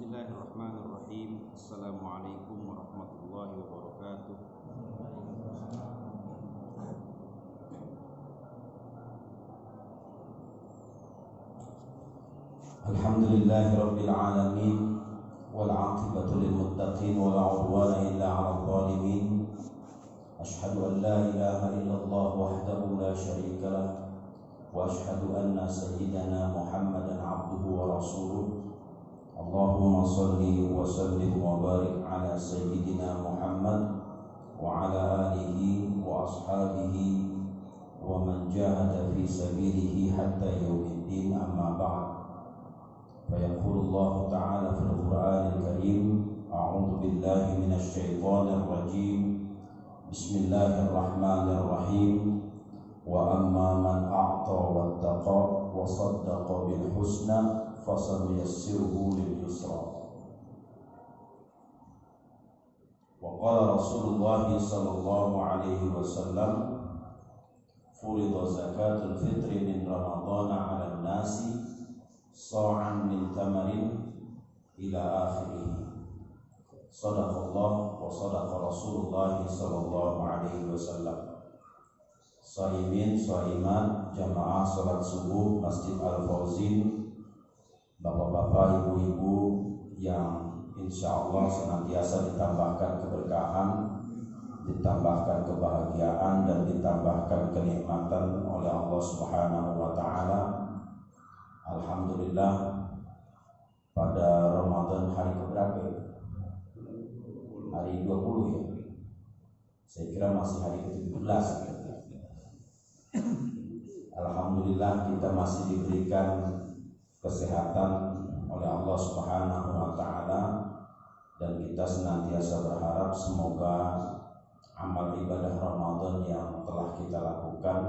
Bismillahirrahmanirrahim. Assalamualaikum warahmatullahi wabarakatuh. Alhamdulillahirabbil alamin wal 'aqibatu lil muttaqin wa la 'udwana illa 'alal zalimin. Ashhadu an la ilaha illallah wahdahu la syarika lah wa ashhadu anna sayyidana Muhammadan 'abduhu wa rasuluh. Allahumma salli wa sallim wa barik ala sayyidina Muhammad wa ala alihi wa ashabihi wa man jahada fi sabilihi hatta yaumiddin, amma ba'd. Fayaqulullahu ta'ala fil Qur'anil Karim, a'udzu billahi minasy syaithanir rajim. Bismillahirrahmanirrahim. Wa amma man a'ta wattaqa wa saddaqa bil husna fasanuyassiruhu lil yusra. Wa qala Rasulullah sallallahu alaihi wasallam, furida zakatul fitri min ramadhana 'alan nasi sa'an min tamarin ila akhirih. Sadaqallah wa sadaqa Rasulullah sallallahu alaihi wasallam. Shaimin, shaimat, jamaah salat subuh Masjid Al-Fauzin, bapak-bapak, ibu-ibu yang insya Allah senantiasa ditambahkan keberkahan, ditambahkan kebahagiaan, dan ditambahkan kenikmatan oleh Allah Subhanahu wa Ta'ala. Alhamdulillah, pada Ramadan hari keberapa ya? Hari 20 ya? Saya kira masih hari ke-17 ya. Alhamdulillah, kita masih diberikan kesehatan oleh Allah Subhanahu wa Ta'ala, dan kita senantiasa berharap semoga amal ibadah Ramadan yang telah kita lakukan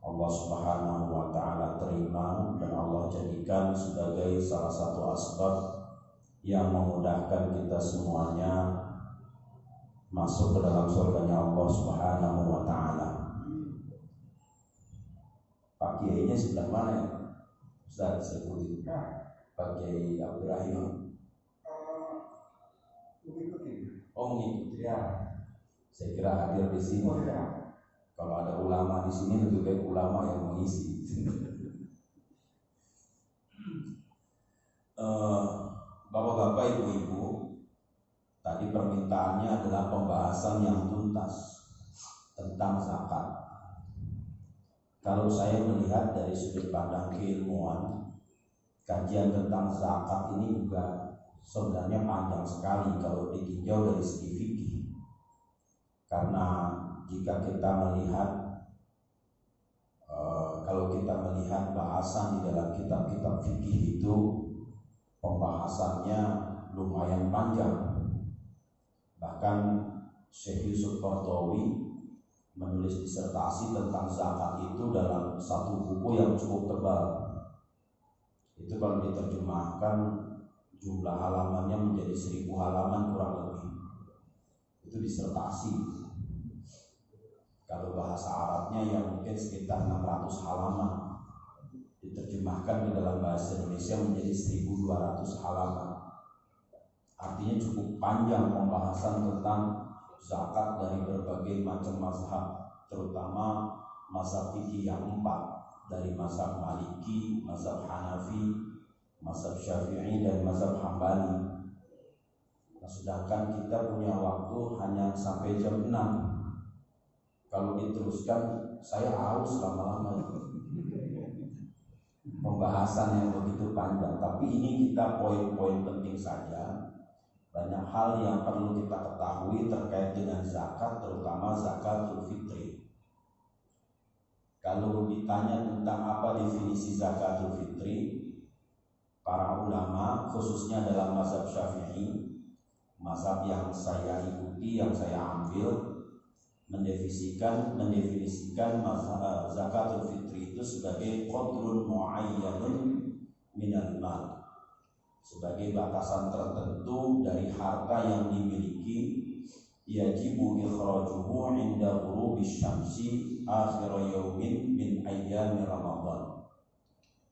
Allah Subhanahu wa Ta'ala terima, dan Allah jadikan sebagai salah satu asbab yang memudahkan kita semuanya masuk ke dalam surganya Allah Subhanahu wa Ta'ala. Pak Kiainya sebelah mana ya? Ustaz Saifuddin, Pak Kiai Abdurrahim. Oh, mengikuti ya. Saya kira hadir di sini. Kalau ada ulama di sini, lebih baik ulama yang mengisi. Bapak-bapak, ibu-ibu, tadi permintaannya adalah pembahasan yang tuntas tentang zakat. Kalau saya melihat dari sudut pandang keilmuan, kajian tentang zakat ini juga sebenarnya panjang sekali kalau ditinjau dari segi fikih. Karena jika kita melihat, kalau kita melihat bahasan di dalam kitab-kitab fikih itu, pembahasannya lumayan panjang. Bahkan Syekh Yusuf Qaradawi menulis disertasi tentang zakat itu dalam satu buku yang cukup tebal. Itu kalau diterjemahkan jumlah halamannya menjadi 1000 halaman kurang lebih. Itu disertasi. Kalau bahasa Arabnya yang mungkin sekitar 600 halaman, diterjemahkan di dalam bahasa Indonesia menjadi 1200 halaman. Artinya cukup panjang pembahasan tentang zakat dari berbagai macam mazhab, terutama mazhab fikih yang 4, dari mazhab Maliki, mazhab Hanafi, mazhab Syafi'i, dan mazhab Hambali. Nah, sedangkan kita punya waktu hanya sampai jam 6. Kalau diteruskan, saya haus lama-lama. Pembahasan yang begitu panjang, tapi ini kita poin-poin penting saja. Banyak hal yang perlu kita ketahui terkait dengan zakat, terutama zakatul fitri. Kalau ditanya tentang apa definisi zakatul fitri, para ulama khususnya dalam mazhab Syafi'i, mazhab yang saya ikuti, yang saya ambil, mendefinisikan mazhab zakatul fitri itu sebagai qadrun muayyanun minal mal, sebagai batasan tertentu dari harta yang dimiliki, yajibu ikhrajuhu inda ghurubi syamsi akhir yaumin min ayyami Ramadan,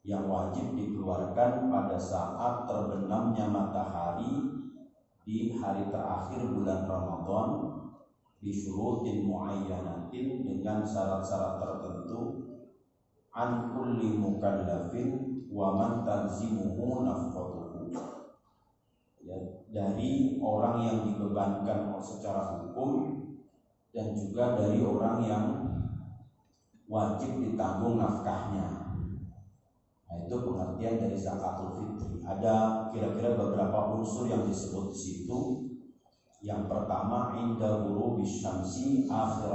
yang wajib dikeluarkan pada saat terbenamnya matahari di hari terakhir bulan Ramadan bisyurutin muayyanatin, dengan syarat-syarat tertentu, an kulli mukallafin wa man talzimuhu nafqatuhu, ya, dari orang yang dibebankan secara hukum dan juga dari orang yang wajib ditanggung nafkahnya. Nah, itu pengertian dari zakatul fitri. Ada kira-kira beberapa unsur yang disebut di situ. Yang pertama, inda ghurubis syamsi akhir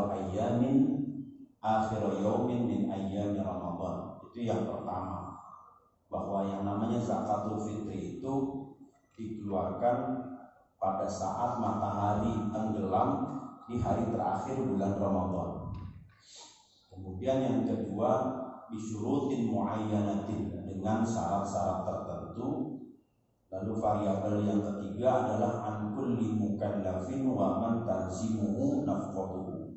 yaumin min ayyami Ramadan. Itu yang pertama, bahwa yang namanya zakatul fitri itu dikeluarkan pada saat matahari tenggelam di hari terakhir bulan Ramadan. Kemudian yang kedua, bisyurutin muayyanatin, dengan syarat-syarat tertentu. Lalu variabel yang ketiga adalah an kulli mukallafin wa man talzimuhu nafqatuhu,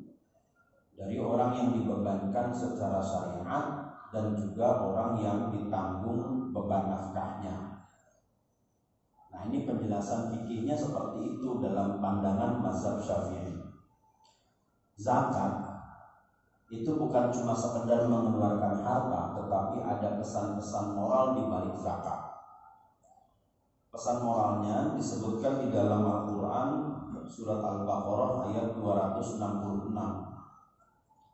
dari orang yang dibebankan secara syariat dan juga orang yang ditanggung beban nafkahnya. Nah, ini penjelasan fikihnya seperti itu dalam pandangan mazhab Syafi'i. Zakat itu bukan cuma sekedar mengeluarkan harta, tetapi ada pesan-pesan moral di balik zakat. Pesan moralnya disebutkan di dalam Al-Quran surat Al-Baqarah ayat 266.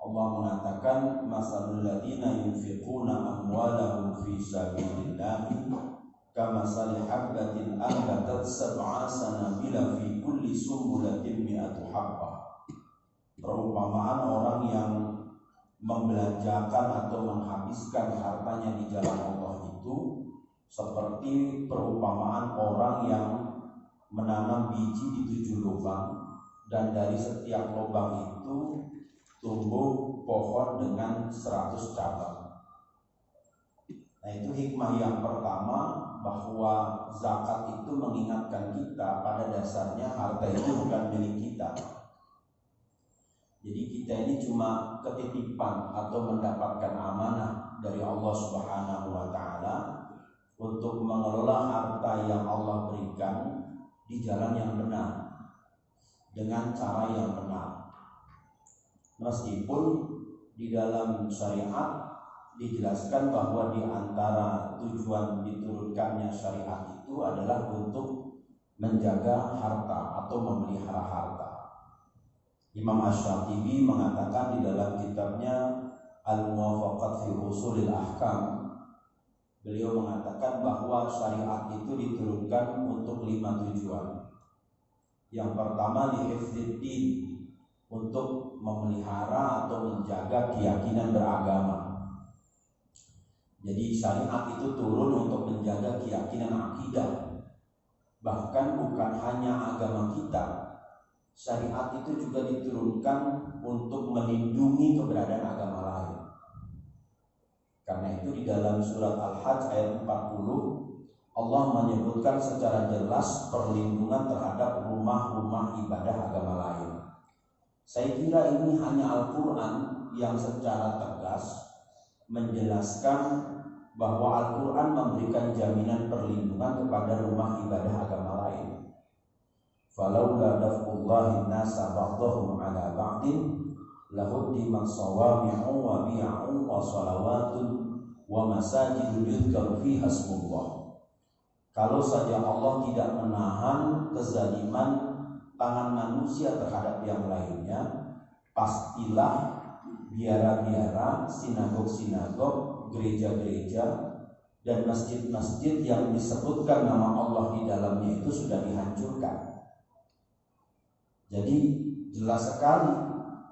Allah mengatakan, masalul ladzina yunfiquna amwalahum fi sabilillah kamasali habbatin anbatat sab'a sanabila fi kulli sumbulatin mi'atu habbah. Perumpamaan orang yang membelanjakan atau menghabiskan hartanya di jalan Allah itu seperti perumpamaan orang yang menanam biji di 7 lubang, dan dari setiap lubang itu tumbuh pohon dengan 100 cabang. Nah, itu hikmah yang pertama, bahwa zakat itu mengingatkan kita pada dasarnya harta itu bukan milik kita. Jadi kita ini cuma ketitipan atau mendapatkan amanah dari Allah Subhanahu wa Ta'ala untuk mengelola harta yang Allah berikan di jalan yang benar, dengan cara yang benar. Meskipun di dalam syariat dijelaskan bahwa di antara tujuan diturunkannya syariat itu adalah untuk menjaga harta atau memelihara harta. Imam Asy-Syatibi mengatakan di dalam kitabnya Al-Muwafaqat fi Ushulil Ahkam, beliau mengatakan bahwa syariat itu diturunkan untuk 5 tujuan. Yang pertama, lihifdziddin, untuk memelihara atau menjaga keyakinan beragama. Jadi syariat itu turun untuk menjaga keyakinan akidah. Bahkan bukan hanya agama kita, syariat itu juga diturunkan untuk melindungi keberadaan agama lain. Karena itu di dalam surat Al-Hajj ayat 40 Allah menyebutkan secara jelas perlindungan terhadap rumah-rumah ibadah agama lain. Saya kira ini hanya Al-Quran yang secara tegas menjelaskan bahwa Al-Quran memberikan jaminan perlindungan kepada rumah ibadah agama lain. Falaula dafqullahi nasa ba'dahum ala ba'din lahuddimat sawami'u wa bi'u wa salawatun wa masajidul yudhkaru fiha ismullah. Kalau saja Allah tidak menahan kezaliman tangan manusia terhadap yang lainnya, pastilah biara-biara, sinagog-sinagog, gereja-gereja dan masjid-masjid yang disebutkan nama Allah di dalamnya itu sudah dihancurkan. Jadi jelas sekali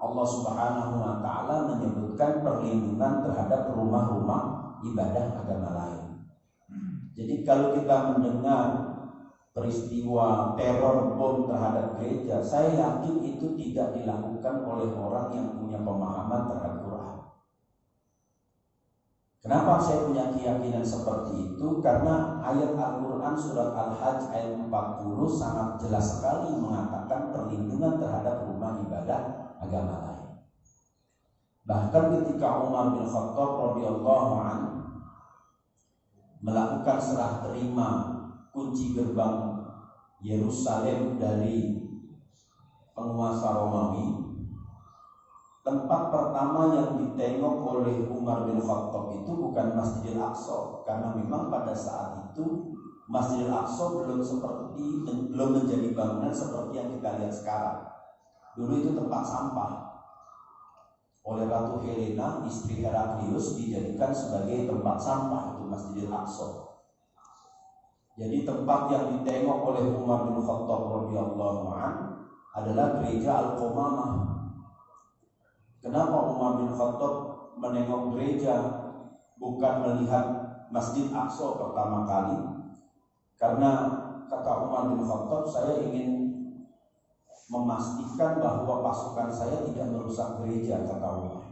Allah Subhanahu wa Ta'ala menyebutkan perlindungan terhadap rumah-rumah ibadah agama lain. Jadi kalau kita mendengar peristiwa teror bom terhadap gereja, saya yakin itu tidak dilakukan oleh orang yang punya pemahaman terhadap Quran. Kenapa saya punya keyakinan seperti itu? Karena ayat Al-Quran surat Al-Hajj ayat 40 sangat jelas sekali mengatakan perlindungan terhadap rumah ibadah agama lain. Bahkan ketika Umar bin Khattab radhiyallahu anhu melakukan serah terima kunci gerbang Yerusalem dari penguasa Romawi, tempat pertama yang ditengok oleh Umar bin Khattab itu bukan Masjidil Aqsa, karena memang pada saat itu Masjidil Aqsa belum menjadi bangunan seperti yang kita lihat sekarang. Dulu itu tempat sampah. Oleh Ratu Helena, istri Heraklius, dijadikan sebagai tempat sampah, itu Masjidil Aqsa. Jadi tempat yang ditengok oleh Umar bin Khattab radhiyallahu anhu adalah gereja Al-Qamamah. Kenapa Umar bin Khattab menengok gereja bukan melihat Masjid Aqsa pertama kali? Karena kata Umar bin Khattab, saya ingin memastikan bahwa pasukan saya tidak merusak gereja, kata Umar,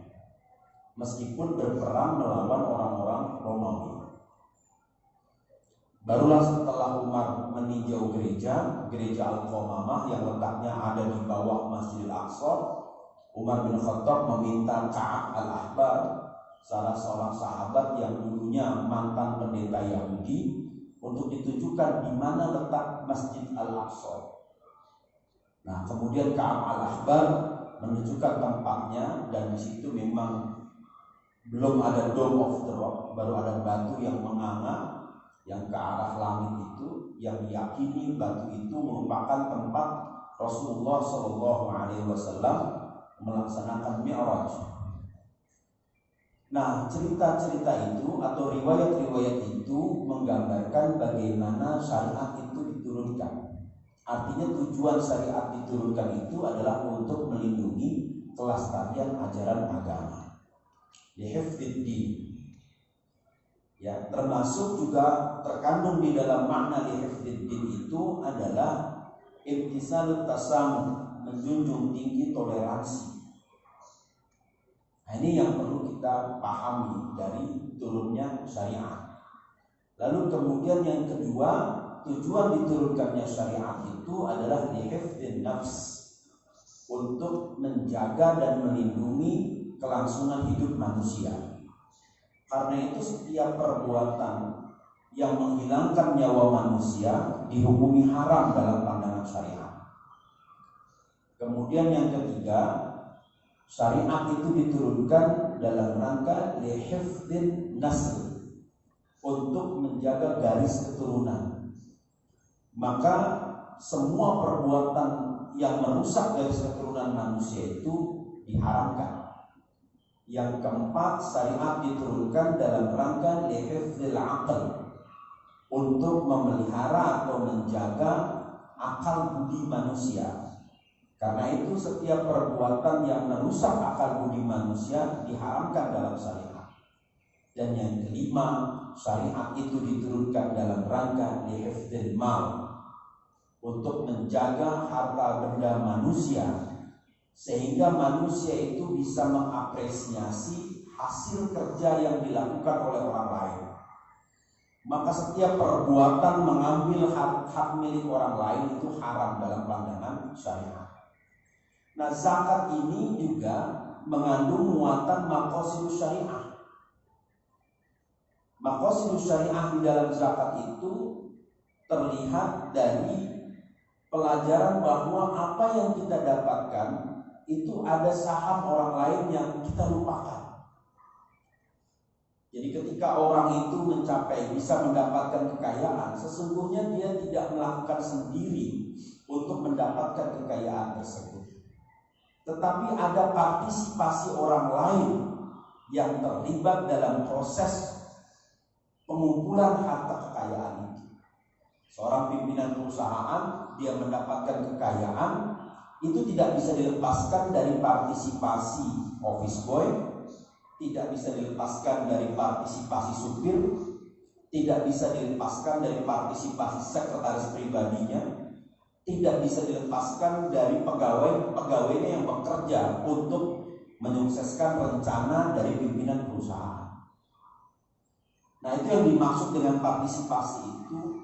meskipun berperang melawan orang-orang Romawi. Barulah setelah Umar meninjau gereja Al-Qamamah yang letaknya ada di bawah Masjidil Aqsa, Umar bin Khattab meminta Ka'ab al-Ahbar, salah seorang sahabat yang dulunya mantan pendeta Yahudi, untuk ditunjukkan di mana letak Masjid Al-Aqsa. Nah, kemudian Ka'ab al-Ahbar menunjukkan tempatnya, dan di situ memang belum ada Dome of the Rock, baru ada batu yang menganga yang ke arah langit itu, yang diyakini batu itu merupakan tempat Rasulullah SAW melaksanakan Mi'raj. Nah, cerita-cerita itu atau riwayat-riwayat itu menggambarkan bagaimana syariat itu diturunkan. Artinya tujuan syariat diturunkan itu adalah untuk melindungi kelestarian ajaran agama. Lihifdziddin. Ya, termasuk juga terkandung di dalam makna lihifdziddin itu adalah imtisalut tasamuh, menjunjung tinggi toleransi. Nah, ini yang perlu kita pahami dari turunnya syariat. Lalu kemudian yang kedua, tujuan diturunkannya syariat itu adalah lihifdzin nafs, untuk menjaga dan melindungi kelangsungan hidup manusia. Karena itu setiap perbuatan yang menghilangkan nyawa manusia dihukumi haram dalam pandangan syariat. Kemudian yang ketiga, syariat itu diturunkan dalam rangka lihifdzin nasl, untuk menjaga garis keturunan. Maka semua perbuatan yang merusak garis keturunan manusia itu diharamkan. Yang keempat, syariat diturunkan dalam rangka lihifdzil aql, untuk memelihara atau menjaga akal budi manusia. Karena itu setiap perbuatan yang merusak akal budi manusia diharamkan dalam syariat. Dan yang kelima, syariat itu diturunkan dalam rangka lihifdzil mal, untuk menjaga harta benda manusia, sehingga manusia itu bisa mengapresiasi hasil kerja yang dilakukan oleh orang lain. Maka setiap perbuatan mengambil hak milik orang lain itu haram dalam pandangan syariat. Nah, zakat ini juga mengandung muatan maqasidus syariah. Maqasidus syariah di dalam zakat itu terlihat dari pelajaran bahwa apa yang kita dapatkan itu ada saham orang lain yang kita lupakan. Jadi ketika orang itu bisa mendapatkan kekayaan, sesungguhnya dia tidak melakukan sendiri untuk mendapatkan kekayaan tersebut, tetapi ada partisipasi orang lain yang terlibat dalam proses pengumpulan harta kekayaan itu. Seorang pimpinan perusahaan, dia mendapatkan kekayaan, itu tidak bisa dilepaskan dari partisipasi office boy, tidak bisa dilepaskan dari partisipasi supir, tidak bisa dilepaskan dari partisipasi sekretaris pribadinya, tidak bisa dilepaskan dari pegawainya yang bekerja untuk menyukseskan rencana dari pimpinan perusahaan. Nah, itu yang dimaksud dengan partisipasi itu.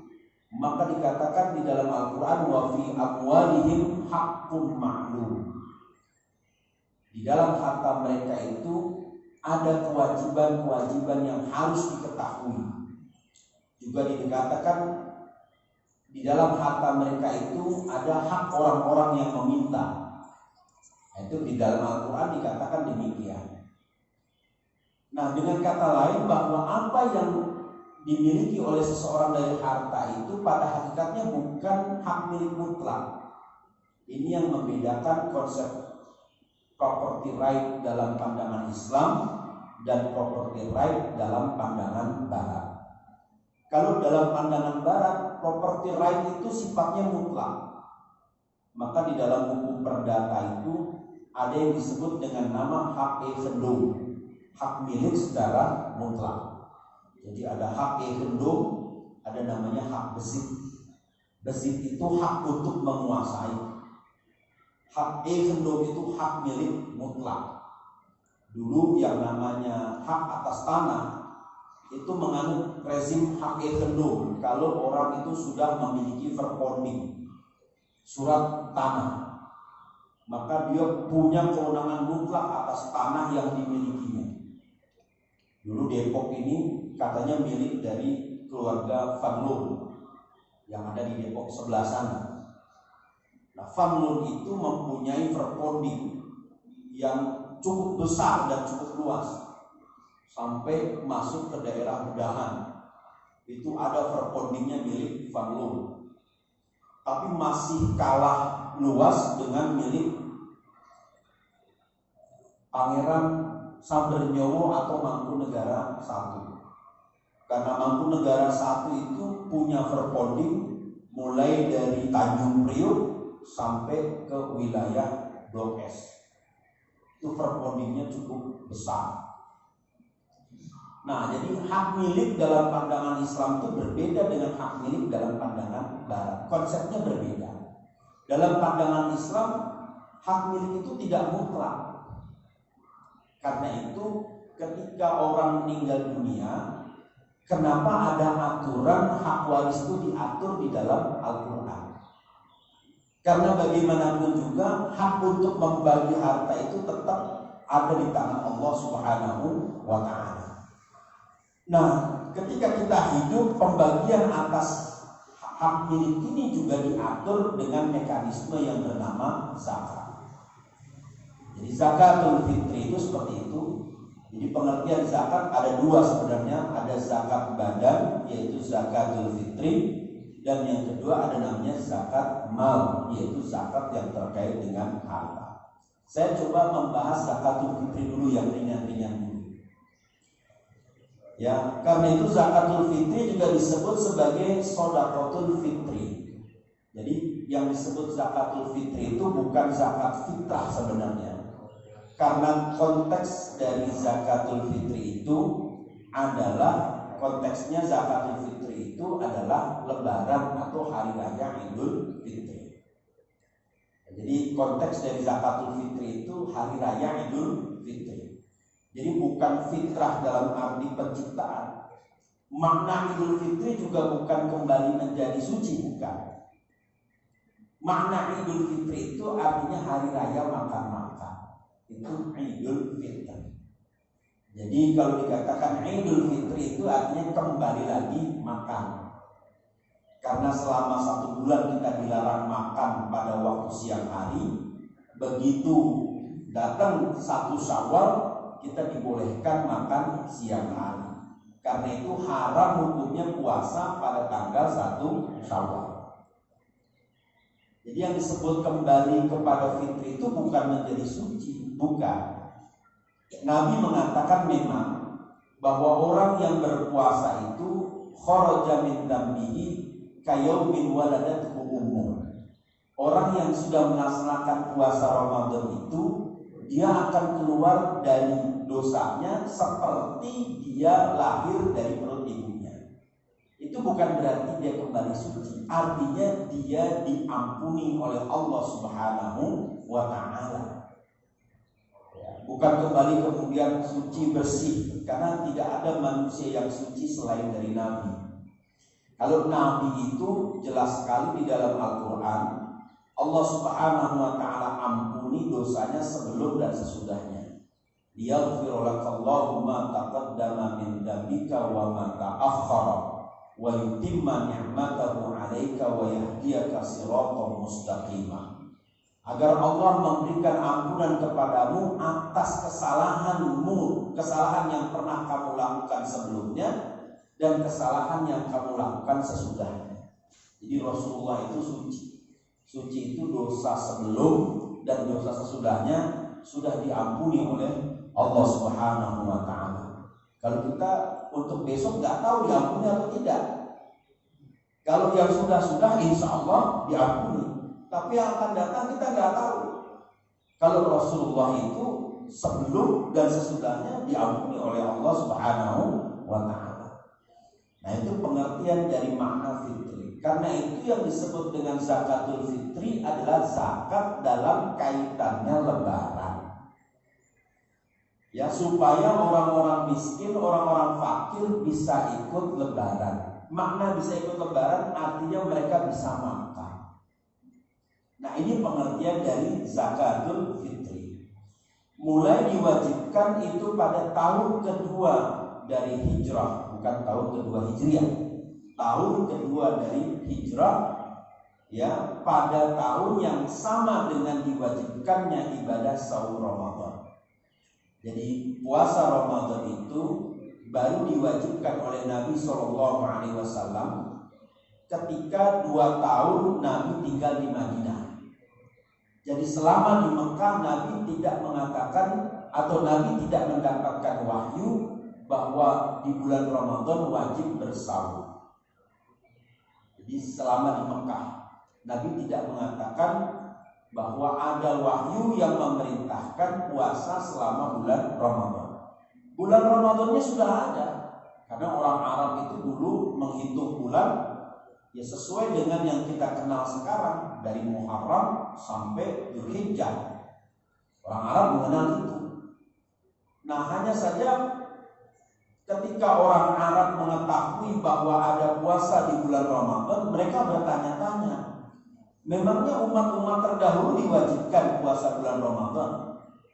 Maka dikatakan di dalam Al-Quran, wa fi amwalihim haqqun ma'lum. Di dalam harta mereka itu ada kewajiban-kewajiban yang harus diketahui. juga dikatakan di dalam harta mereka itu ada hak orang-orang yang meminta. Itu di dalam Al-Quran dikatakan demikian. Nah, dengan kata lain bahwa apa yang dimiliki oleh seseorang dari harta itu pada hakikatnya bukan hak milik mutlak. Ini yang membedakan konsep property right dalam pandangan Islam dan property right dalam pandangan Barat. Kalau dalam pandangan Barat, property right itu sifatnya mutlak. Maka di dalam hukum perdata itu ada yang disebut dengan nama hak ekendom, hak milik secara mutlak. Jadi ada hak ekendom, ada namanya hak besit. Besit itu hak untuk menguasai. Hak ekendom itu hak milik mutlak. Dulu yang namanya hak atas tanah itu menganut rezim hak ekendom. Kalau orang itu sudah memiliki verponding, surat tanah, maka dia punya kewenangan mutlak atas tanah yang dimilikinya. Dulu Depok ini katanya milik dari keluarga Van Loon yang ada di Depok sebelah sana. Nah, Van Loon itu mempunyai verponding yang cukup besar dan cukup luas, sampai masuk ke daerah Bedahan. Itu ada verpondingnya milik Van Loon, tapi masih kalah luas dengan milik Pangeran Sambernyowo atau Mangkunegara I. Karena Mangkunegara I itu punya verponding mulai dari Tanjung Priok sampai ke wilayah Blok S. Itu verpondingnya cukup besar. Nah, jadi hak milik dalam pandangan Islam itu berbeda dengan hak milik dalam pandangan Barat. Konsepnya berbeda. Dalam pandangan Islam, hak milik itu tidak mutlak. Karena itu, ketika orang meninggal dunia, kenapa ada aturan hak waris itu diatur di dalam Al-Quran? Karena bagaimanapun juga hak untuk membagi harta itu tetap ada di tangan Allah Subhanahu wa Ta'ala. Nah, ketika kita hidup, pembagian atas hak milik ini juga diatur dengan mekanisme yang bernama zakat. Jadi zakatul fitri itu seperti itu. Jadi pengertian zakat ada dua sebenarnya, ada zakat badan yaitu zakatul fitri, dan yang kedua ada namanya zakat mal yaitu zakat yang terkait dengan harta. Saya coba membahas zakatul fitri dulu yang ringan-ringan dulu. Ya, karena itu zakatul fitri juga disebut sebagai shadaqatul fitri. Jadi yang disebut zakatul fitri itu bukan zakat fitrah sebenarnya. Karena konteks dari zakatul fitri itu adalah konteksnya zakatul fitri itu adalah lebaran atau hari raya Idul Fitri. Jadi konteks dari zakatul fitri itu hari raya Idul Fitri. Jadi bukan fitrah dalam arti penciptaan. Makna Idul Fitri juga bukan kembali menjadi suci, bukan. Makna Idul Fitri itu artinya hari raya makan-makan. Itu Idul Fitri. Jadi kalau dikatakan Idul Fitri itu artinya kembali lagi makan. Karena selama 1 bulan kita dilarang makan pada waktu siang hari, begitu datang 1 Syawal kita dibolehkan makan siang hari. Karena itu haram hukumnya puasa pada tanggal 1 Syawal. Jadi yang disebut kembali kepada fitri itu bukan menjadi suci, bukan. Nabi mengatakan memang bahwa orang yang berpuasa itu kharaja min dambihi kayaumin waladathu ummuh. Orang yang sudah melaksanakan puasa Ramadan itu dia akan keluar dari dosanya seperti dia lahir dari perut ibunya. Itu bukan berarti dia kembali suci. Artinya dia diampuni oleh Allah Subhanahu wa Ta'ala. Bukan kembali kemudian suci bersih, karena tidak ada manusia yang suci selain dari Nabi. Kalau Nabi itu jelas sekali di dalam Al-Quran, Allah Subhanahu wa Ta'ala ampuni dosanya sebelum dan sesudahnya. Liyaghfir lakallahu ma taqaddama min dzambika wa ma ta'akhkhara wa yutimma ni'matahu 'alaika wa yahdiyaka siratan mustaqima. Agar Allah memberikan ampunan kepadamu atas kesalahanmu, kesalahan yang pernah kamu lakukan sebelumnya dan kesalahan yang kamu lakukan sesudahnya. Jadi Rasulullah itu suci. Suci itu dosa sebelum dan dosa sesudahnya sudah diampuni oleh Allah Subhanahu wa ta'ala. Kalau kita untuk besok nggak tahu diampuni atau tidak. Kalau yang sudah insya Allah diampuni. Tapi yang akan datang kita nggak tahu. Kalau Rasulullah itu sebelum dan sesudahnya diampuni oleh Allah Subhanahu wa ta'ala. Nah, itu pengertian dari makna fitri. Karena itu yang disebut dengan zakatul fitri adalah zakat dalam kaitannya lebaran. Ya, supaya orang-orang miskin, orang-orang fakir bisa ikut lebaran. Makna bisa ikut lebaran artinya mereka bisa makan. Nah, ini pengertian dari zakatul fitri. Mulai diwajibkan itu pada tahun kedua dari hijrah, bukan tahun kedua hijriah. Tahun kedua dari hijrah, ya, pada tahun yang sama dengan diwajibkannya ibadah sahur Ramadan. Jadi puasa Ramadan itu baru diwajibkan oleh Nabi SAW ketika 2 tahun Nabi tinggal di Madinah. Jadi selama di Mekah Nabi tidak mengatakan atau Nabi tidak mendapatkan wahyu bahwa di bulan Ramadan wajib bersahur. Jadi selama di Mekah Nabi tidak mengatakan bahwa ada wahyu yang memerintahkan puasa selama bulan Ramadan. Bulan Ramadannya sudah ada, karena orang Arab itu dulu menghitung bulan ya sesuai dengan yang kita kenal sekarang, dari Muharram sampai Dzulhijjah. Orang Arab mengenal itu. Nah, hanya saja ketika orang Arab mengetahui bahwa ada puasa di bulan Ramadan, mereka bertanya-tanya, memangnya umat-umat terdahulu diwajibkan puasa bulan Ramadan?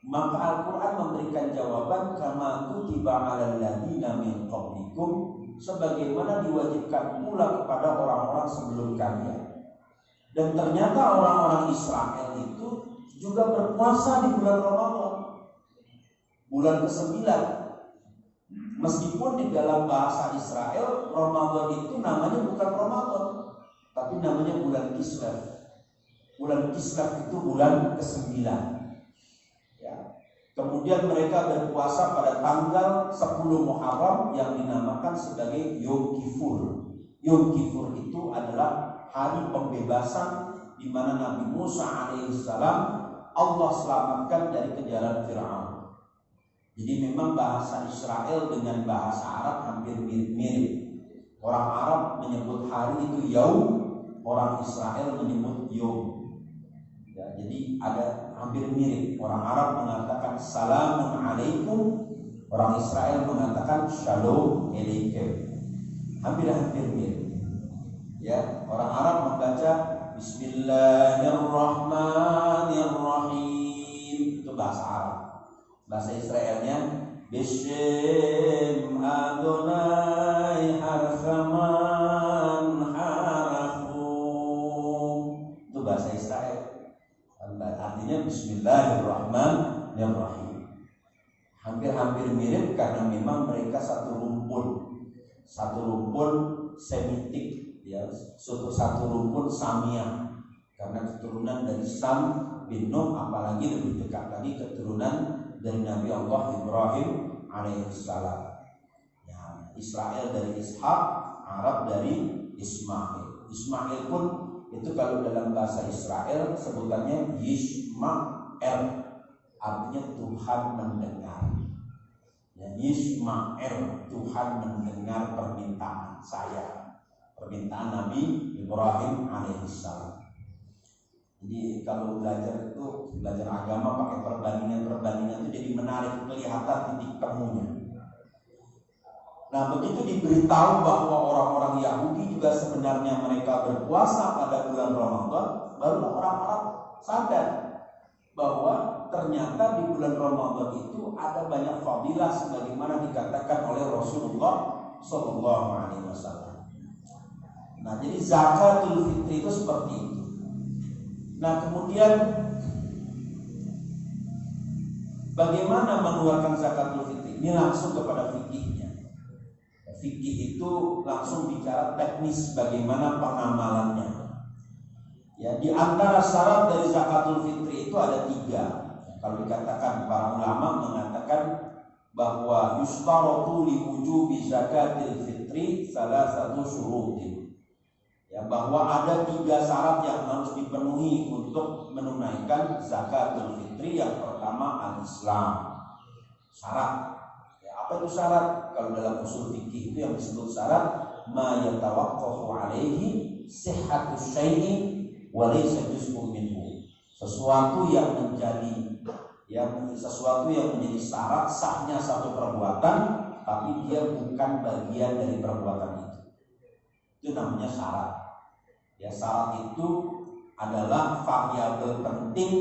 Maka Al-Quran memberikan jawaban, kama kutiba 'alal ladzina min qablikum, sebagaimana diwajibkan pula kepada orang-orang sebelum kalian. Dan ternyata orang-orang Israel itu juga berpuasa di bulan Ramadan, bulan ke-9. Meskipun di dalam bahasa Israel Ramadan itu namanya bukan Ramadan, tapi namanya bulan Kislev. Bulan Kislev itu bulan ke-9. Ya. Kemudian mereka berpuasa pada tanggal 10 Muharram yang dinamakan sebagai Yom Kippur. Yom Kippur itu adalah hari pembebasan di mana Nabi Musa alaihissalam Allah selamatkan dari kejaran Fir'aun. Jadi memang bahasa Israel dengan bahasa Arab hampir mirip-mirip. Orang Arab menyebut hari itu Yaum, orang Israel menyebut Yom. Ya, jadi ada hampir mirip. Orang Arab mengatakan Salamun alaikum, orang Israel mengatakan Shalom alaikum. Hampir-hampir mirip. Ya, orang Arab membaca Bismillahirrahmanirrahim, itu bahasa Arab. Bahasa Israelnya Bishem Adonai Harfaman Harafum, itu bahasa Israel. Artinya Bismillahirrahmanirrahim. Hampir-hampir mirip karena memang mereka satu rumpun Semitik, ya, satu rumpun Samia, karena keturunan dari Sam bin Nuh, apalagi lebih dekat lagi keturunan dari Nabi Allah Ibrahim alaihissalam. Ya, Israel dari Ishak, Arab dari Ismail. Ismail pun itu kalau dalam bahasa Israel sebutannya Yishmael, artinya Tuhan mendengar. Ya, Yishmael, Tuhan mendengar permintaan saya, permintaan Nabi Ibrahim alaihissalam. Jadi kalau belajar agama pakai perbandingan itu jadi menarik, kelihatan titik temunya. Nah, begitu diberitahu bahwa orang-orang Yahudi juga sebenarnya mereka berpuasa pada bulan Ramadan, barulah orang Arab sadar bahwa ternyata di bulan Ramadan itu ada banyak fadilah sebagaimana dikatakan oleh Rasulullah SAW. Nah, jadi zakatul fitri itu seperti itu. Nah, kemudian bagaimana mengeluarkan zakatul fitri? Ini langsung kepada fikihnya. Fikih itu langsung bicara teknis bagaimana pengamalannya. Ya, di antara syarat dari zakatul fitri itu ada 3. Kalau dikatakan para ulama mengatakan bahwa yustaratu li wujubi zakatil fitri salah satu syurutin. Ya, bahwa ada 3 syarat yang harus dipenuhi untuk menunaikan zakatul fitri. Yang pertama al-Islam, syarat. Ya, apa itu syarat? Kalau dalam usul fikih itu yang disebut syarat ma yatawaqqafu alaihi sihhatus syai'i wa laysa juz'un minhu. Sesuatu yang menjadi syarat sahnya satu perbuatan, tapi dia bukan bagian dari perbuatan itu. Itu namanya syarat. Ya, syarat itu adalah variabel penting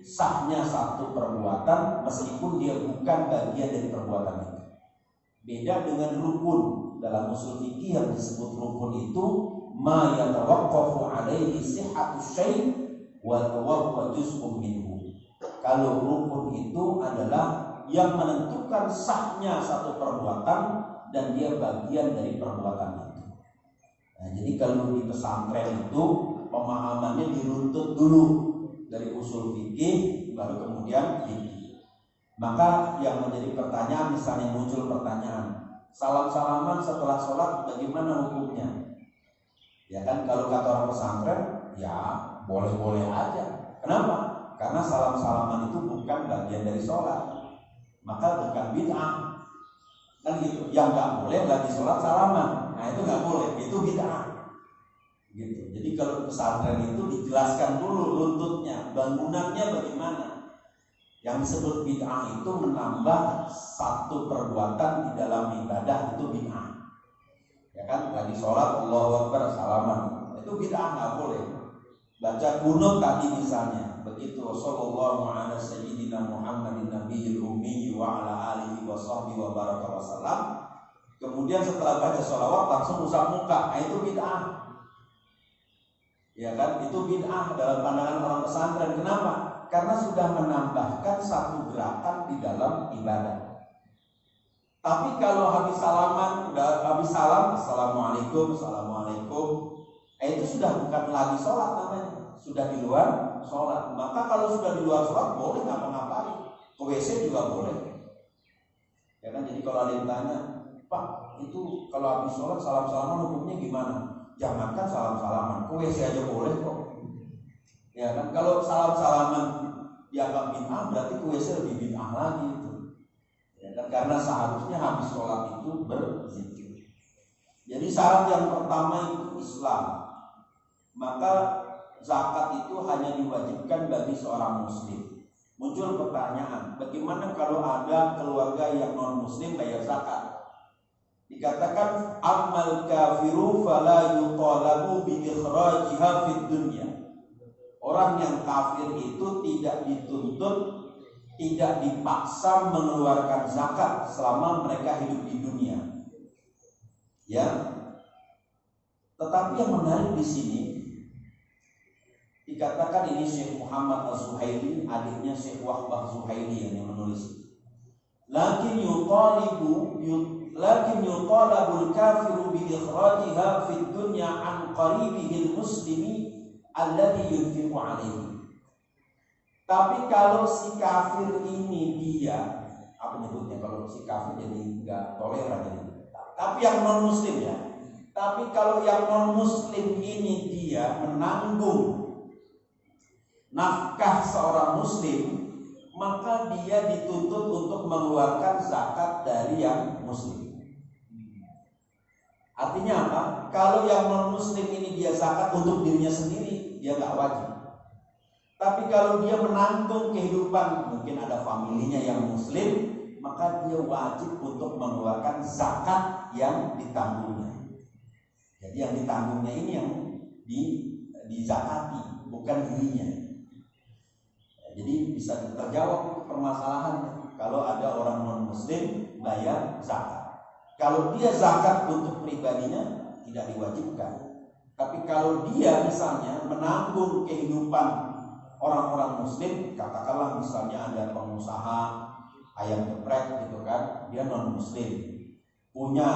sahnya satu perbuatan meskipun dia bukan bagian dari perbuatan itu. Beda dengan rukun. Dalam usul fikih yang disebut rukun itu ma yatawaqqafu alaihi sihhatus syai' wa huwa juz'un minhu. Kalau rukun itu adalah yang menentukan sahnya satu perbuatan dan dia bagian dari perbuatan itu. Nah, jadi kalau di pesantren itu pemahamannya diruntut dulu dari usul fikih baru kemudian fikih. Maka yang menjadi pertanyaan, misalnya muncul pertanyaan, salam-salaman setelah sholat bagaimana hukumnya? Ya kan, kalau kata orang pesantren ya boleh-boleh aja. Kenapa? Karena salam-salaman itu bukan bagian dari sholat, maka bukan bid'ah. Kan gitu, yang nggak boleh lagi sholat salaman, nah itu nggak boleh, itu bid'ah. Gitu. Jadi kalau pesantren itu dijelaskan dulu runtutnya, bangunannya bagaimana. Yang disebut bid'ah itu menambah satu perbuatan di dalam ibadah, itu bid'ah. Ya kan, lagi sholat Allahu Akbar salaman, itu bid'ah, nggak boleh. Baca kunut tadi misalnya, begitu sallallahu ala sayyidina Muhammadin nabiyil ummi wa ala alihi wa sahbihi wa baraka wa salam. Kemudian setelah baca sholawat langsung usap muka, nah itu bid'ah. Ya kan, itu bid'ah dalam pandangan orang pesantren. Kenapa? Karena sudah menambahkan satu gerakan di dalam ibadah. Tapi kalau habis salaman, udah habis salam, assalamualaikum, assalamualaikum, itu sudah bukan lagi sholat namanya, sudah di luar sholat. Maka kalau sudah di luar sholat boleh ngapa-ngapain, ke WC juga boleh. Ya kan, jadi kalau ada yang tanya, Pak, itu kalau habis sholat salam-salaman hukumnya gimana? Jangankan salam-salaman, ke WC aja boleh kok. Ya kan, kalau salam-salaman dianggap bid'ah berarti ke WC lebih bid'ah lagi itu. Ya kan, karena seharusnya habis sholat itu berzikir. Jadi syarat yang pertama itu Islam. Maka zakat itu hanya diwajibkan bagi seorang muslim. Muncul pertanyaan, bagaimana kalau ada keluarga yang non muslim bayar zakat? Dikatakan amal kafiru fala yutalabu bi ikhrajiha fid dunya. Orang yang kafir itu tidak dituntut, tidak dipaksa mengeluarkan zakat selama mereka hidup di dunia. Ya. Tetapi yang menarik di sini dikatakan ini Syekh Muhammad Az-Zuhaili, adiknya Syekh Wahbah Zuhaili yang menulis. Lakin yutalabul kafiru bi ikhrajiha fid dunya an qaribihi muslimi alladhi yunfiqu alaihi. Tapi kalau si kafir ini dia apa nyebutnya, kalau si kafir jadi enggak toleran jadi. Tapi yang non muslim ya. Tapi kalau yang non muslim ini dia menanggung nafkah seorang muslim, maka dia dituntut untuk mengeluarkan zakat dari yang muslim. Artinya apa? Kalau yang non muslim ini dia zakat untuk dirinya sendiri, dia nggak wajib. Tapi kalau dia menanggung kehidupan, mungkin ada familinya yang muslim, maka dia wajib untuk mengeluarkan zakat yang ditanggungnya. Jadi yang ditanggungnya ini yang dizakati, bukan dirinya. Jadi bisa terjawab permasalahannya. Kalau ada orang non muslim bayar zakat, kalau dia zakat untuk pribadinya tidak diwajibkan. Tapi kalau dia misalnya menanggung kehidupan orang-orang muslim, katakanlah misalnya ada pengusaha ayam geprek gitu kan, dia non muslim, punya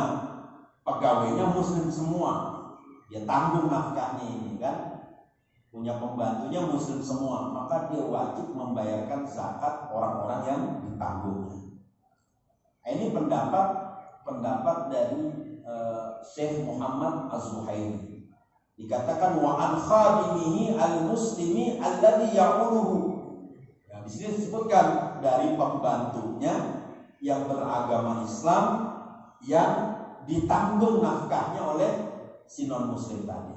pegawainya muslim semua, dia tanggung nafkahnya ini kan, punya pembantunya muslim semua, maka dia wajib membayarkan zakat orang-orang yang ditanggungnya. Ini pendapat dari Syekh Muhammad Az-Zuhairi. Dikatakan wa an khadimihi al-muslimi alladhi ya'uluhu. Nah, di sini disebutkan dari pembantunya yang beragama Islam yang ditanggung nafkahnya oleh si non muslim tadi.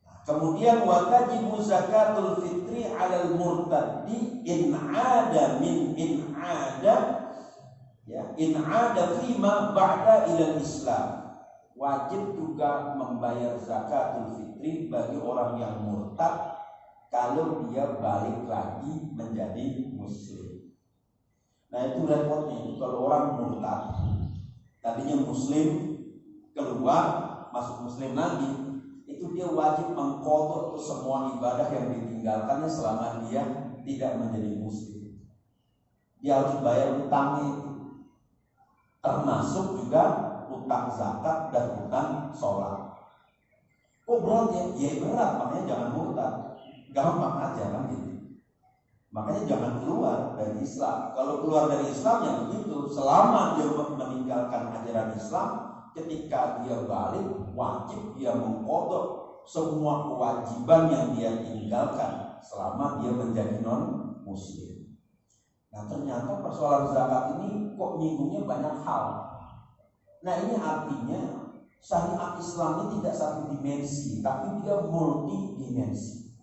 Nah, kemudian wa tajibu zakatul fitri 'alal murtaddi in 'ada fima ba'da ilal Islam. Wajib juga membayar zakatul fitri bagi orang yang murtad kalau dia balik lagi menjadi muslim. Nah, itu repotnya kalau orang murtad, tadinya muslim, keluar masuk muslim lagi, itu dia wajib mengqadha semua ibadah yang ditinggalkannya selama dia tidak menjadi muslim. Dia harus bayar utangnya itu, termasuk juga utang zakat dan utang sholat. Kok berat ya? Ya berat, makanya jangan murtad. Gampang aja kan gitu. Makanya jangan keluar dari Islam. Kalau keluar dari Islam ya begitu. Selama dia meninggalkan ajaran Islam, ketika dia balik, wajib dia mengqadha semua kewajiban yang dia tinggalkan selama dia menjadi non muslim. Nah, ternyata persoalan zakat ini kok nyinggungnya banyak hal. Nah, ini artinya syariat Islam ini tidak satu dimensi, tapi dia multi dimensi.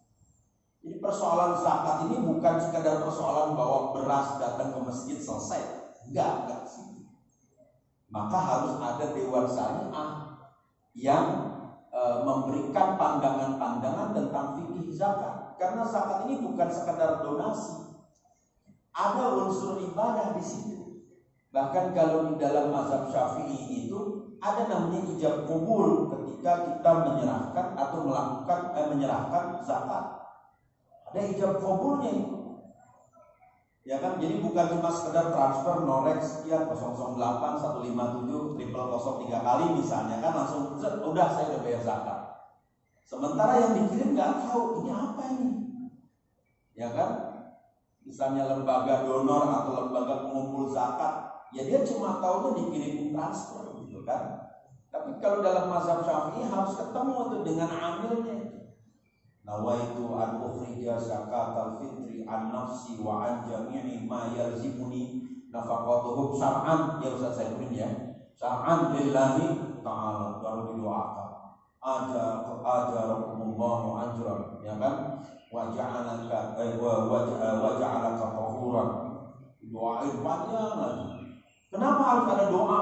Jadi persoalan zakat ini bukan sekadar persoalan bawa beras datang ke masjid selesai. Enggak sih. Maka harus ada dewan syariah yang memberikan pandangan-pandangan tentang fikih zakat. Karena zakat ini bukan sekadar donasi. Ada unsur ibadah di situ. Bahkan kalau di dalam mazhab Syafi'i itu ada namanya ijab qabul ketika kita menyerahkan atau menyerahkan zakat. Ada ijab qabulnya itu. Ya kan, jadi bukan cuma sekedar transfer norek sekian 008 157 000 3 kali misalnya kan langsung udah saya udah bayar zakat. Sementara yang dikirim nggak tahu ini apa ini. Ya kan? Misalnya lembaga donor atau lembaga pengumpul zakat, ya dia cuma tahunya dikirim transfer gitu kan. Tapi kalau dalam mazhab Syafi'i harus ketemu tuh dengan amilnya. Nawaitu an ukhrija zakatal fitri an nafsi wa an jami'i ma yalzimuni nafaqatuhu syar'an. Ya Ustaz saya print ya. Syar'an lillahi ta'ala, baru didoakan. Ajarakumullahu ajran, ya kan? Wa ja'alaka tahuran. Doain panjang lagi. Kenapa harus ada doa?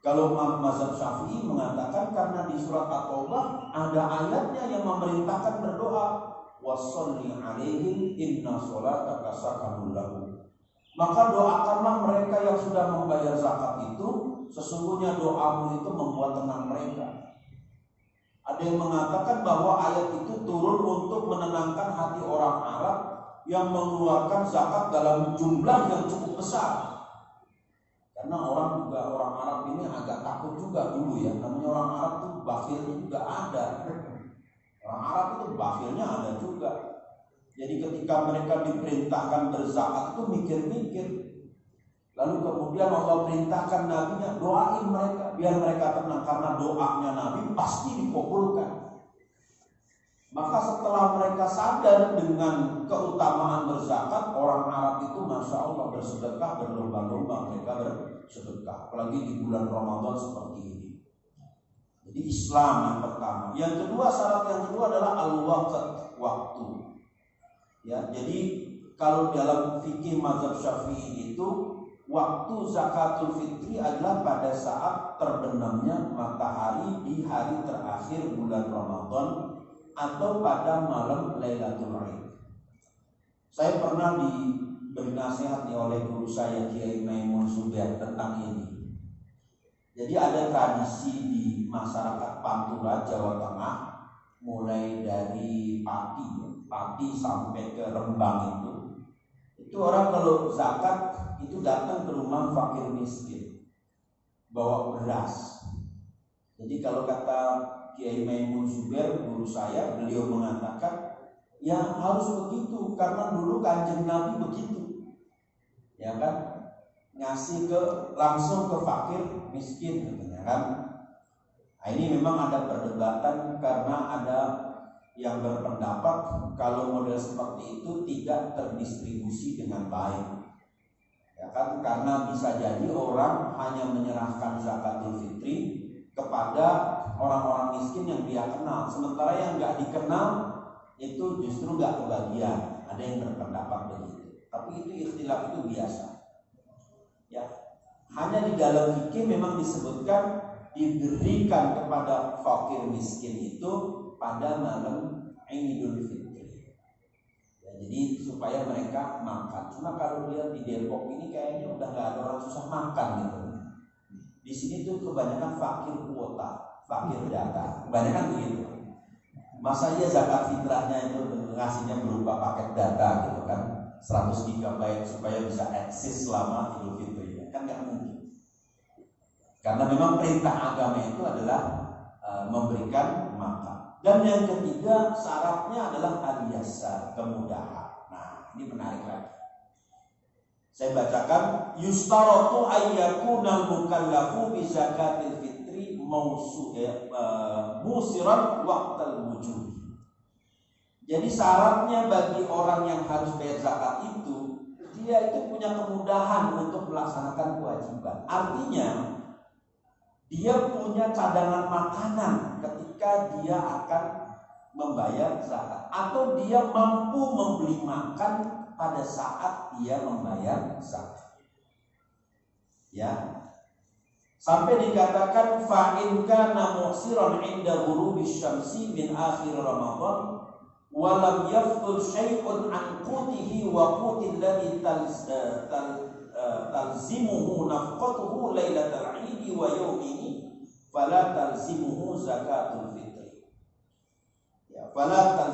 Kalau mazhab Syafi'i mengatakan karena di surat At-Taubah ada ayatnya yang memerintahkan berdoa, washolli alaihim inna sholataka sakanun lahum. Maka doakanlah mereka yang sudah membayar zakat itu, sesungguhnya doamu itu membuat tenang mereka. Ada yang mengatakan bahwa ayat itu turun untuk menenangkan hati orang Arab yang mengeluarkan zakat dalam jumlah yang cukup besar. Karena orang Arab ini agak takut juga dulu ya. Namanya orang Arab tuh bakhilnya juga ada. Orang Arab itu bakhilnya ada juga. Jadi ketika mereka diperintahkan berzakat itu mikir-mikir. Lalu kemudian Allah perintahkan nabinya doain mereka biar mereka tenang karena doanya Nabi pasti dikabulkan. Maka setelah mereka sadar dengan keutamaan berzakat, orang Arab itu Masya Allah bersedekah berlomba-lomba mereka bersedekah. Apalagi di bulan Ramadan seperti ini. Jadi Islam yang pertama. Yang kedua, syarat yang kedua adalah al-waqt, waktu. Ya, jadi kalau dalam fikih mazhab Syafi'i itu waktu zakatul fitri adalah pada saat terbenamnya matahari di hari terakhir bulan Ramadan atau pada malam Lailatul Aid. Saya pernah diberi nasihat oleh guru saya Kiai Maimun Sudah tentang ini. Jadi ada tradisi di masyarakat Pantura, Jawa Tengah, mulai dari Pati sampai ke Rembang itu orang kalau zakat itu datang ke rumah fakir miskin bawa beras. Jadi kalau kata Kiai Maimun Zubair, guru saya, beliau mengatakan ya harus begitu karena dulu Kanjeng Nabi begitu, ya kan, ngasih langsung ke fakir miskin, katanya kan. Nah, ini memang ada perdebatan karena ada yang berpendapat kalau model seperti itu tidak terdistribusi dengan baik, ya kan, karena bisa jadi orang hanya menyerahkan zakatul fitri kepada orang-orang miskin yang dia kenal, sementara yang nggak dikenal itu justru nggak kebagian. Ada yang berpendapat begitu, tapi itu ikhtilaf, itu biasa. Ya, hanya di dalam fikih memang disebutkan diberikan kepada fakir miskin itu pada malam Idul Fitri. Ya, jadi supaya mereka makan. Cuma kalau lihat di Depok ini kayaknya udah nggak ada orang susah makan gitu. Di sini tuh kebanyakan fakir kuota, fakir data, kebanyakan begitu. Masa iya zakat fitrahnya itu ngasihnya berupa paket data gitu kan, 100 GB supaya bisa eksis selama Idul Fitri, kan nggak mungkin. Karena memang perintah agama itu adalah memberikan makan. Dan yang ketiga syaratnya adalah al-yasar, kemudahan. Nah, ini menarik lagi. Saya bacakan, yustaratu ayyakunal mukallafu bi zakatil fitri musiran waqtal wujud. Jadi syaratnya bagi orang yang harus bayar zakat itu, dia itu punya kemudahan untuk melaksanakan kewajiban. Artinya dia punya cadangan makanan ketika dia akan membayar zakat, atau dia mampu membeli makan pada saat dia membayar zakat. Ya, sampai dikatakan fa in kana mu'siran 'inda ghurubi syamsi min akhir Ramadan wa lam yafdul syai'un an qutihi wa qutil ladzi talzimuhu nafqatuhu lailatal 'idi wa yawmihi fala talzimuhu zakatul fitri. Ya, fala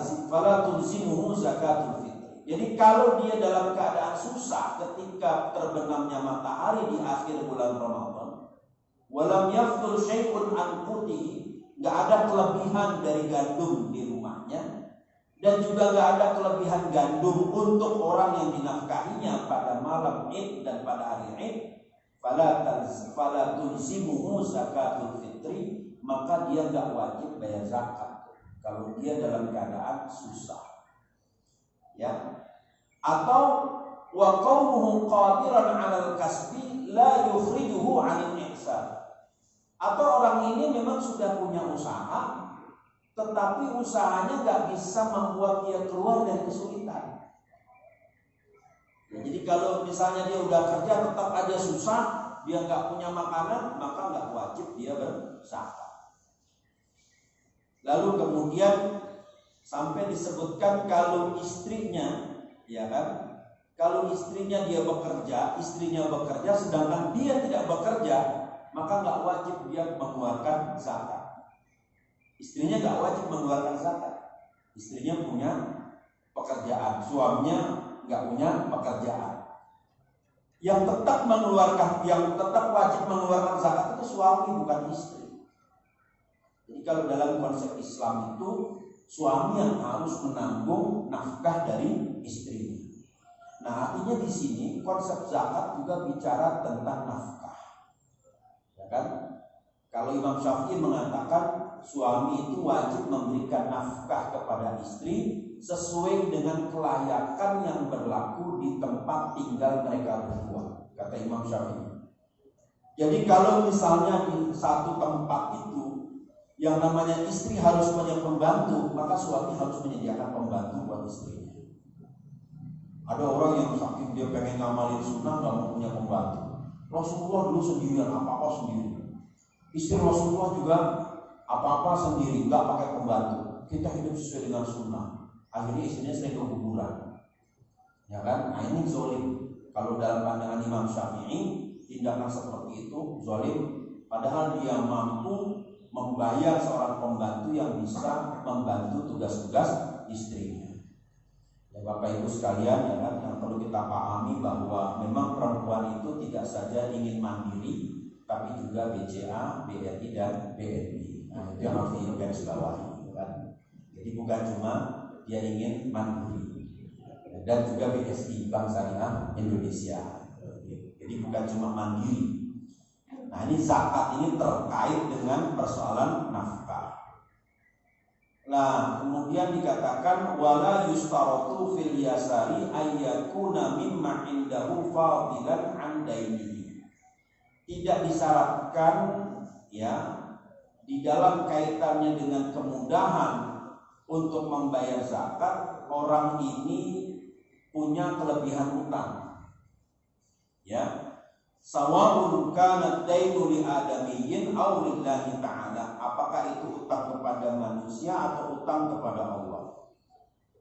tulzimuhu zakatul fitri. Jadi kalau dia dalam keadaan susah ketika terbenamnya matahari di akhir bulan Ramadan, walam yafdul syai'un an qutihi, enggak ada kelebihan dari gandum di rumahnya, dan juga enggak ada kelebihan gandum untuk orang yang dinafkahinya pada malam Id dan pada hari Id, fala tulzimuhu zakatul fitri, maka dia enggak wajib bayar zakat kalau dia dalam keadaan susah. Ya, atau wa qaumuhu qadiran 'alal kasbi la yukhrijuhu 'anil ihsan. Atau orang ini memang sudah punya usaha, tetapi usahanya nggak bisa membuat dia keluar dari kesulitan. Ya, jadi kalau misalnya dia udah kerja tetap aja susah, dia nggak punya makanan, maka nggak wajib dia berzakat. Lalu kemudian sampai disebutkan kalau istrinya, ya kan, kalau istrinya istrinya bekerja sedangkan dia tidak bekerja, maka nggak wajib dia mengeluarkan zakat. Istrinya nggak wajib mengeluarkan zakat. Istrinya punya pekerjaan, suaminya nggak punya pekerjaan. Yang tetap wajib mengeluarkan zakat itu suami, bukan istri. Jadi kalau dalam konsep Islam itu suami yang harus menanggung nafkah dari istrinya. Nah, artinya di sini konsep zakat juga bicara tentang nafkah. Ya kan? Kalau Imam Syafi'i mengatakan suami itu wajib memberikan nafkah kepada istri sesuai dengan kelayakan yang berlaku di tempat tinggal mereka berdua, kata Imam Syafi'i. Jadi kalau misalnya di satu tempat itu yang namanya istri harus punya pembantu, maka suami harus menyediakan pembantu buat istrinya. Ada orang yang saking dia pengen ngamalin sunnah nggak mau punya pembantu. Rasulullah dulu sendirian, apa-apa sendiri. Istri Rasulullah juga apa-apa sendiri, nggak pakai pembantu. Kita hidup sesuai dengan sunnah. Akhirnya istrinya sering keguguran, ya kan? Nah, ini zalim. Kalau dalam pandangan Imam Syafi'i, tindakan seperti itu zalim. Padahal dia mampu membayar seorang pembantu yang bisa membantu tugas-tugas istrinya. Ya, Bapak Ibu sekalian, ya kan, yang perlu kita pahami bahwa memang perempuan itu tidak saja ingin mandiri, tapi juga BCA, BRI dan BNI. Nah, itu yang harus digarisbawahi, kan? Jadi bukan cuma dia ingin mandiri, dan juga BSI, Bank Syariah Indonesia. Jadi bukan cuma mandiri. Nah, ini zakat ini terkait dengan persoalan nafkah. Nah, kemudian dikatakan wala yustaratu fil yasari ayyakuna mimma indahu fadilan an dainihi. Tidak disyaratkan ya di dalam kaitannya dengan kemudahan untuk membayar zakat orang ini punya kelebihan utang. Ya. Sawa'un kana dainu li adamiyyin aw lillahi ta'ala. Apakah itu utang kepada manusia atau utang kepada Allah?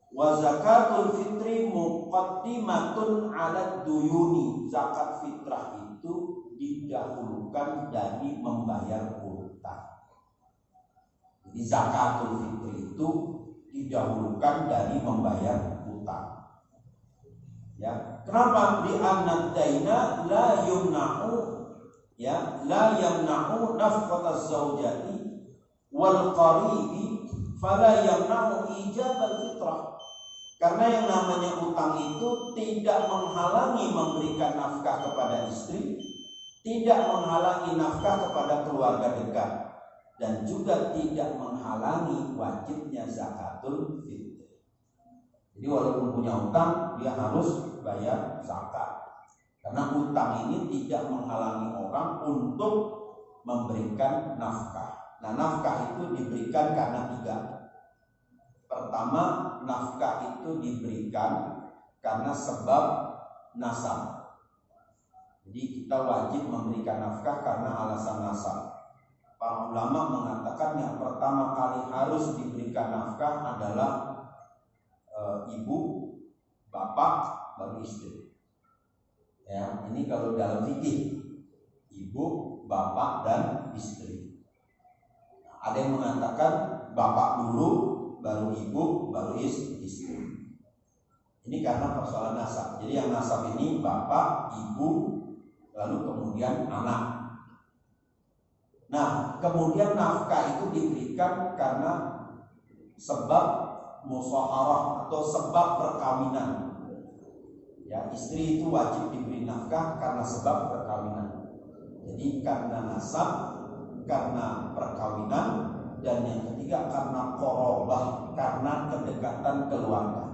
Wa zakatul fitri muqaddimatun 'ala duyuni. Zakat fitrah itu didahulukan dari membayar utang. Jadi zakatul fitri itu didahulukan dari membayar utang. Ya, kenapa? Di an-daina la yumna'u ya, la yamna'u nafqataz zaujati wal qaribi fala yamna'u ijab al-fitrah. Karena yang namanya utang itu tidak menghalangi memberikan nafkah kepada istri, tidak menghalangi nafkah kepada keluarga dekat, dan juga tidak menghalangi wajibnya zakatul fitr. Jadi walaupun punya utang, dia harus bayar zakat. Karena utang ini tidak menghalangi orang untuk memberikan nafkah. Nah, nafkah itu diberikan karena tiga. Pertama, nafkah itu diberikan karena sebab nasab. Jadi kita wajib memberikan nafkah karena alasan nasab. Para ulama mengatakan yang pertama kali harus diberikan nafkah adalah ibu, bapak, baru istri. Ya, ini kalau dalam fikih, ibu, bapak, dan istri. Nah, ada yang mengatakan bapak dulu, baru ibu, baru istri. Ini karena persoalan nasab. Jadi yang nasab ini bapak, ibu, lalu kemudian anak. Nah, kemudian nafkah itu diberikan karena sebab musyawarah atau sebab perkawinan. Ya, istri itu wajib diberi nafkah karena sebab perkawinan. Jadi karena nasab, karena perkawinan, dan yang ketiga karena qorobah, karena kedekatan keluarga.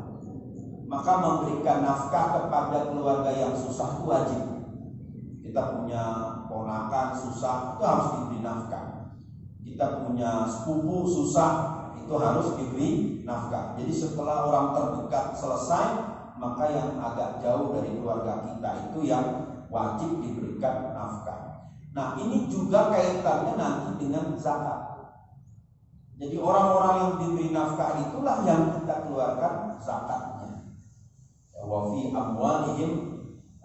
Maka memberikan nafkah kepada keluarga yang susah itu wajib. Kita punya ponakan susah, itu harus diberi nafkah. Kita punya sepupu susah, itu harus diberi nafkah. Jadi setelah orang terdekat selesai, maka yang agak jauh dari keluarga kita itu yang wajib diberikan nafkah. Nah, ini juga kaitannya nanti dengan zakat. Jadi orang-orang yang diberi nafkah itulah yang kita keluarkan zakatnya. Wa fi amwalihim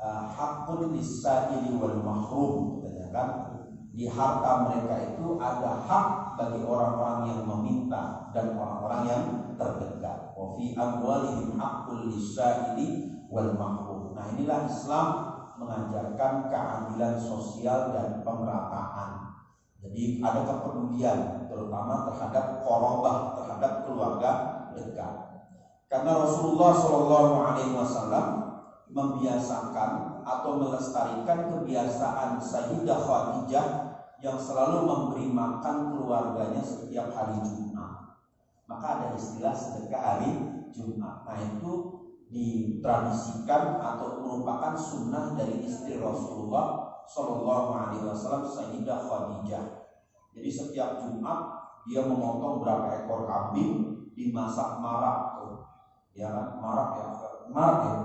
haqqun lis-sa'ili wal mahrum, katanya kan. Di harta mereka itu ada hak bagi orang-orang yang meminta dan orang-orang yang terdekat. Wa fi amwalihim haqqul lis-sa'ili wal mahrum. Nah, inilah Islam mengajarkan keadilan sosial dan pemerataan. Jadi ada kepedulian terutama terhadap qorobah, terhadap keluarga dekat. Karena Rasulullah SAW membiasakan atau melestarikan kebiasaan Sayyidah Khadijah yang selalu memberi makan keluarganya setiap hari Jumat. Maka ada istilah sedekah hari Jumat. Nah, itu ditradisikan atau merupakan sunnah dari istri Rasulullah SAW, Sayyidah Khadijah. Jadi setiap Jumat dia memotong berapa ekor kambing, dimasak marak tuh. Ya kan, marak ya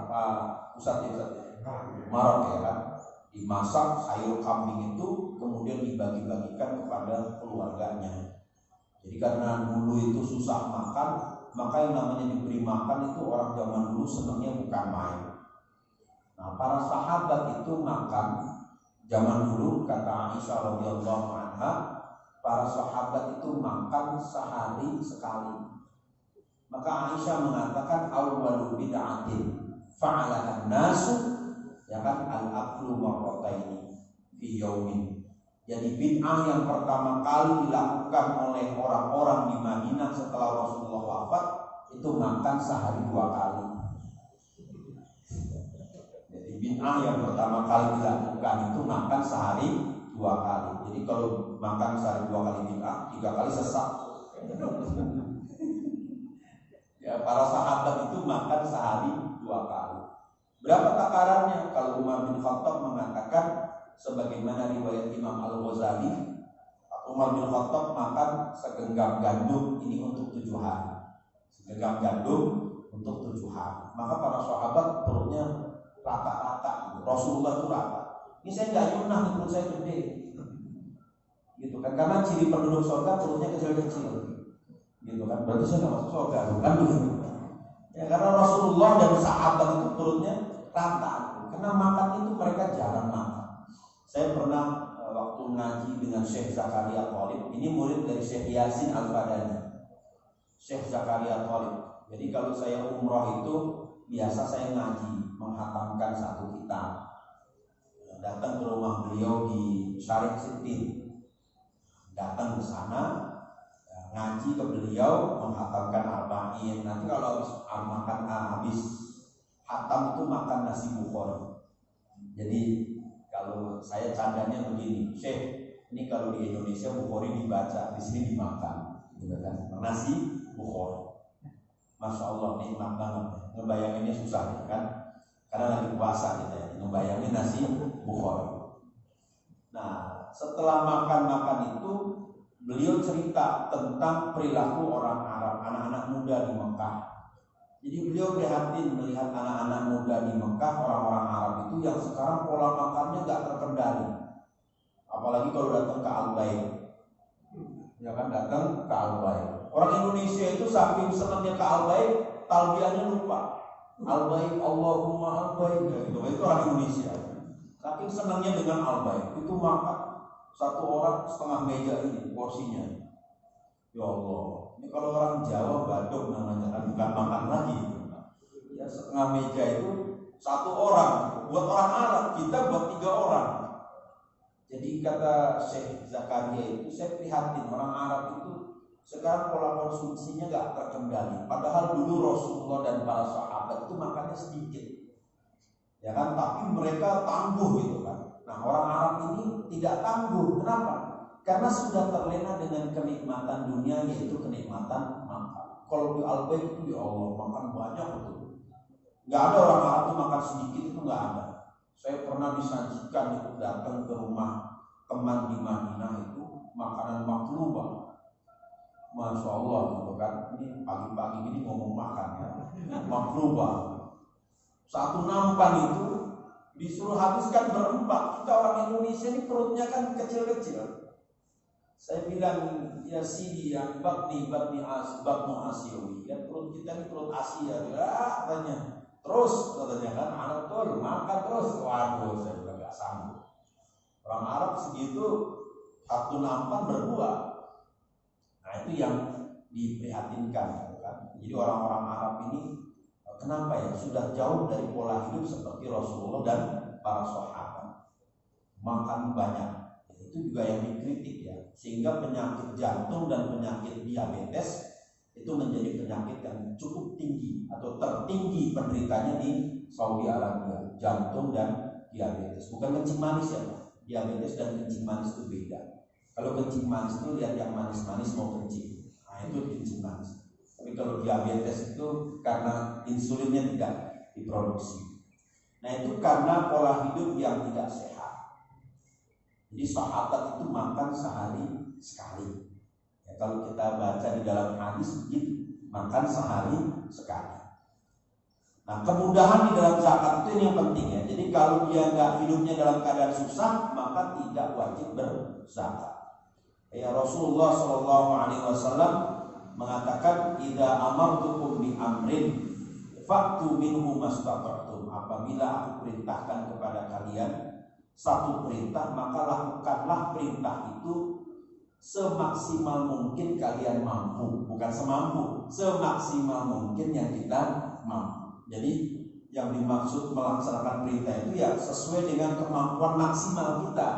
Pak Ustadz ya, marak ya kan, dimasak sayur kambing itu kemudian dibagi-bagikan kepada keluarganya. Jadi karena dulu itu susah makan, maka yang namanya diberi makan itu orang zaman dulu senangnya bukan main. Nah, para sahabat itu makan zaman dulu, kata Aisyah radhiyallahu anha, para sahabat itu makan sehari sekali. Maka Aisyah mengatakan awwalu bid'atin fa'alahan nasu, ya kan, al-aklu marrataini fi yaumin. Jadi bid'ah yang pertama kali dilakukan oleh orang-orang di Madinah setelah Rasulullah wafat itu makan sehari 2 kali. Jadi bid'ah yang pertama kali dilakukan itu makan sehari 2 kali. Jadi kalau makan sehari 2 kali bid'ah, 3 kali sesat. Ya, para sahabat itu makan sehari 2 kali. Berapa takarannya? Kalau Umar bin Khattab mengatakan sebagaimana riwayat Imam Al-Ghazali, Umar bin Khattab makan segenggam gandum ini untuk 7 hari. Segenggam gandum untuk 7 hari. Maka para sahabat perutnya rata-rata. Rasulullah itu rata. Ini saya nggak nyunah, perut saya gede. Gitu kan? Karena ciri penduduk surga perutnya kecil-kecil. Gitu kan? Berarti saya nggak masuk surga, bukan begitu? Ya, karena Rasulullah dan sahabat itu perutnya rata. Karena makan itu mereka jarang makan. Saya pernah waktu ngaji dengan Syekh Zakaria Thalib. Ini murid dari Syekh Yasin Al-Fadani. Syekh Zakaria Thalib. Jadi kalau saya umroh itu biasa saya ngaji, menghatamkan 1 kitab. Datang ke rumah beliau di Syarif Sitin. Datang ke sana, ngaji ke beliau, menghatamkan arba'in. Nanti kalau habis hatam itu makan nasi bukhori. Jadi kalau saya candanya begini, Syekh, ini kalau di Indonesia bukhori dibaca, di sini dimakan, gitu kan? Nasi bukhori. Masya Allah, nikmat banget. Ngebayanginnya susah, kan? Karena lagi puasa gitu ya. Ngebayangin nasi bukhori. Nah, setelah makan itu beliau cerita tentang perilaku orang Arab, anak-anak muda di Mekah. Jadi beliau prihatin melihat anak-anak muda di Mekah, orang-orang Arab itu yang sekarang pola makannya gak terkendali. Apalagi kalau datang ke Al-Bait. Ya kan, datang ke Al-Bait. Orang Indonesia itu saking senangnya ke Al-Bait, talbiyahnya lupa. Al-Bait, Allahumma Al-Bait. Gitu. Itu orang Indonesia. Saking senangnya dengan Al-Bait, itu makan 1 orang setengah meja ini porsinya. Ya Allah, ini kalau orang Jawa badok namanya, kan bukan makan lagi. Ya, setengah meja itu 1 orang. Buat orang Arab, kita buat 3 orang. Jadi kata Syekh Zakaria itu, saya prihatin orang Arab itu sekarang pola konsumsinya gak terkendali. Padahal dulu Rasulullah dan para sahabat itu makannya sedikit, ya kan, tapi mereka tangguh gitu kan. Nah, orang Arab ini tidak tangguh. Kenapa? Karena sudah terlena dengan kenikmatan dunia, yaitu kenikmatan makan. Kalau di Al-Bait itu ya Allah makan banyak betul. Nggak ada orang Arab itu makan sedikit, itu nggak ada. Saya pernah disajikan itu datang ke rumah teman di Madinah itu makanan maklubah. Masya Allah gitu kan. Ini pagi-pagi ini ngomong makan ya. Maklubah. 1 nampan itu disuruh habiskan berempat. Kita orang Indonesia ini perutnya kan kecil-kecil. Saya bilang, ya Sidi, yang bakni Asiawi, ya perut kita ini perut Asia. Ya katanya, terus katanya kan, anak tuh makan terus. Waduh, saya juga gak sanggup. Orang Arab segitu 1 nampan berdua. Nah itu yang diprihatinkan kan. Jadi orang-orang Arab ini kenapa ya, sudah jauh dari pola hidup seperti Rasulullah dan para sahabat. Makan banyak, itu juga yang dikritik ya. Sehingga penyakit jantung dan penyakit diabetes itu menjadi penyakit yang cukup tinggi atau tertinggi penderitanya di Saudi Arabia. Jantung dan diabetes, bukan kencing manis ya. Diabetes dan kencing manis itu beda. Kalau kencing manis itu lihat yang manis-manis mau kencing, nah itu kencing manis. Tapi kalau diabetes itu karena insulinnya tidak diproduksi. Nah itu karena pola hidup yang tidak sehat. Jadi sahabat itu makan sehari sekali. Ya, kalau kita baca di dalam hadis begitu, makan sehari sekali. Nah kemudahan di dalam zakat itu yang penting ya. Jadi kalau dia nggak hidupnya dalam keadaan susah, maka tidak wajib berzakat. Ya Rasulullah SAW mengatakan, idza amartukum bi amrin fa'tu minhu mastata'tum. Apabila aku perintahkan kepada kalian 1 perintah, maka lakukanlah perintah itu semaksimal mungkin kalian mampu, bukan semampu, semaksimal mungkin yang kita mampu. Jadi yang dimaksud melaksanakan perintah itu ya sesuai dengan kemampuan maksimal kita.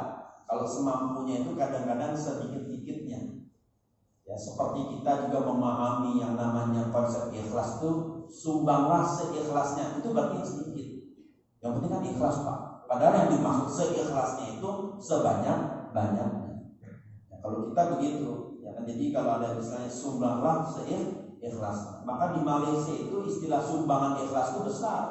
Kalau semampunya itu kadang-kadang sedikit-dikitnya. Ya seperti kita juga memahami yang namanya konsep ikhlas itu, sumbanglah seikhlasnya, itu berarti sedikit. Yang penting kan ikhlas Pak. Padahal yang dimaksud seikhlasnya itu sebanyak-banyaknya. Ya, kalau kita begitu, ya kan, jadi kalau ada misalnya sumbanglah seikhlasnya, maka di Malaysia itu istilah sumbangan ikhlas itu besar.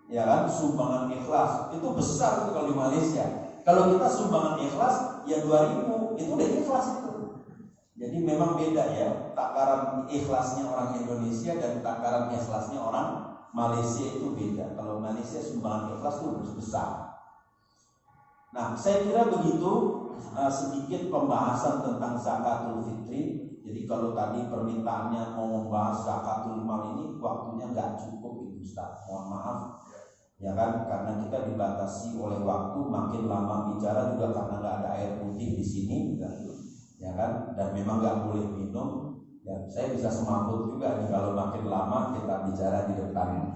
Ya kan, sumbangan ikhlas itu besar itu kalau di Malaysia. Kalau kita sumbangan ikhlas ya 2.000 itu udah ikhlas itu. Jadi memang beda ya takaran ikhlasnya orang Indonesia dan takaran ikhlasnya orang Malaysia itu beda. Kalau Malaysia sumbangan ikhlas itu besar. Nah, saya kira begitu sedikit pembahasan tentang zakatul fitri. Jadi kalau tadi permintaannya mau membahas zakatul mal ini waktunya nggak cukup itu Ustaz. Mohon maaf. Ya kan, karena kita dibatasi oleh waktu, makin lama bicara juga karena nggak ada air putih di sini, ya kan, dan memang nggak boleh minum. Ya, saya bisa semabut juga nih kalau makin lama kita bicara di depan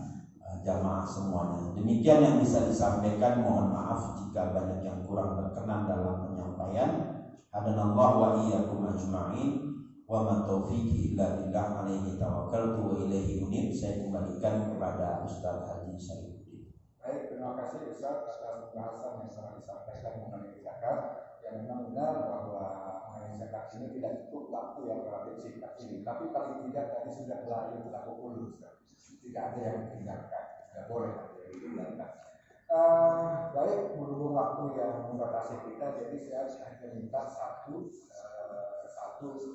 jamaah semuanya. Demikian yang bisa disampaikan. Mohon maaf jika banyak yang kurang berkenan dalam penyampaian. Hadanallahu wa iyyakum ajma'in. Wa ma taufiqi illa billah, alaihi tawakkaltu wa ilaihi unib. Saya kembalikan kepada Ustaz Haji Saifuddin. Baik, terima kasih Ustaz atas pembahasan yang telah disampaikan mengenai zakat. Yang memang benar bahwa mengenai zakat ini tidak cukup waktu yang relatif singkat ini, tapi paling tidak tadi sudah lahir berlaku dulu, Ustaz. Tidak ada yang ditinggalkan, tidak boleh ada yang ditinggalkan. Baik, berhubung waktu yang membatasi kita, jadi saya hanya minta satu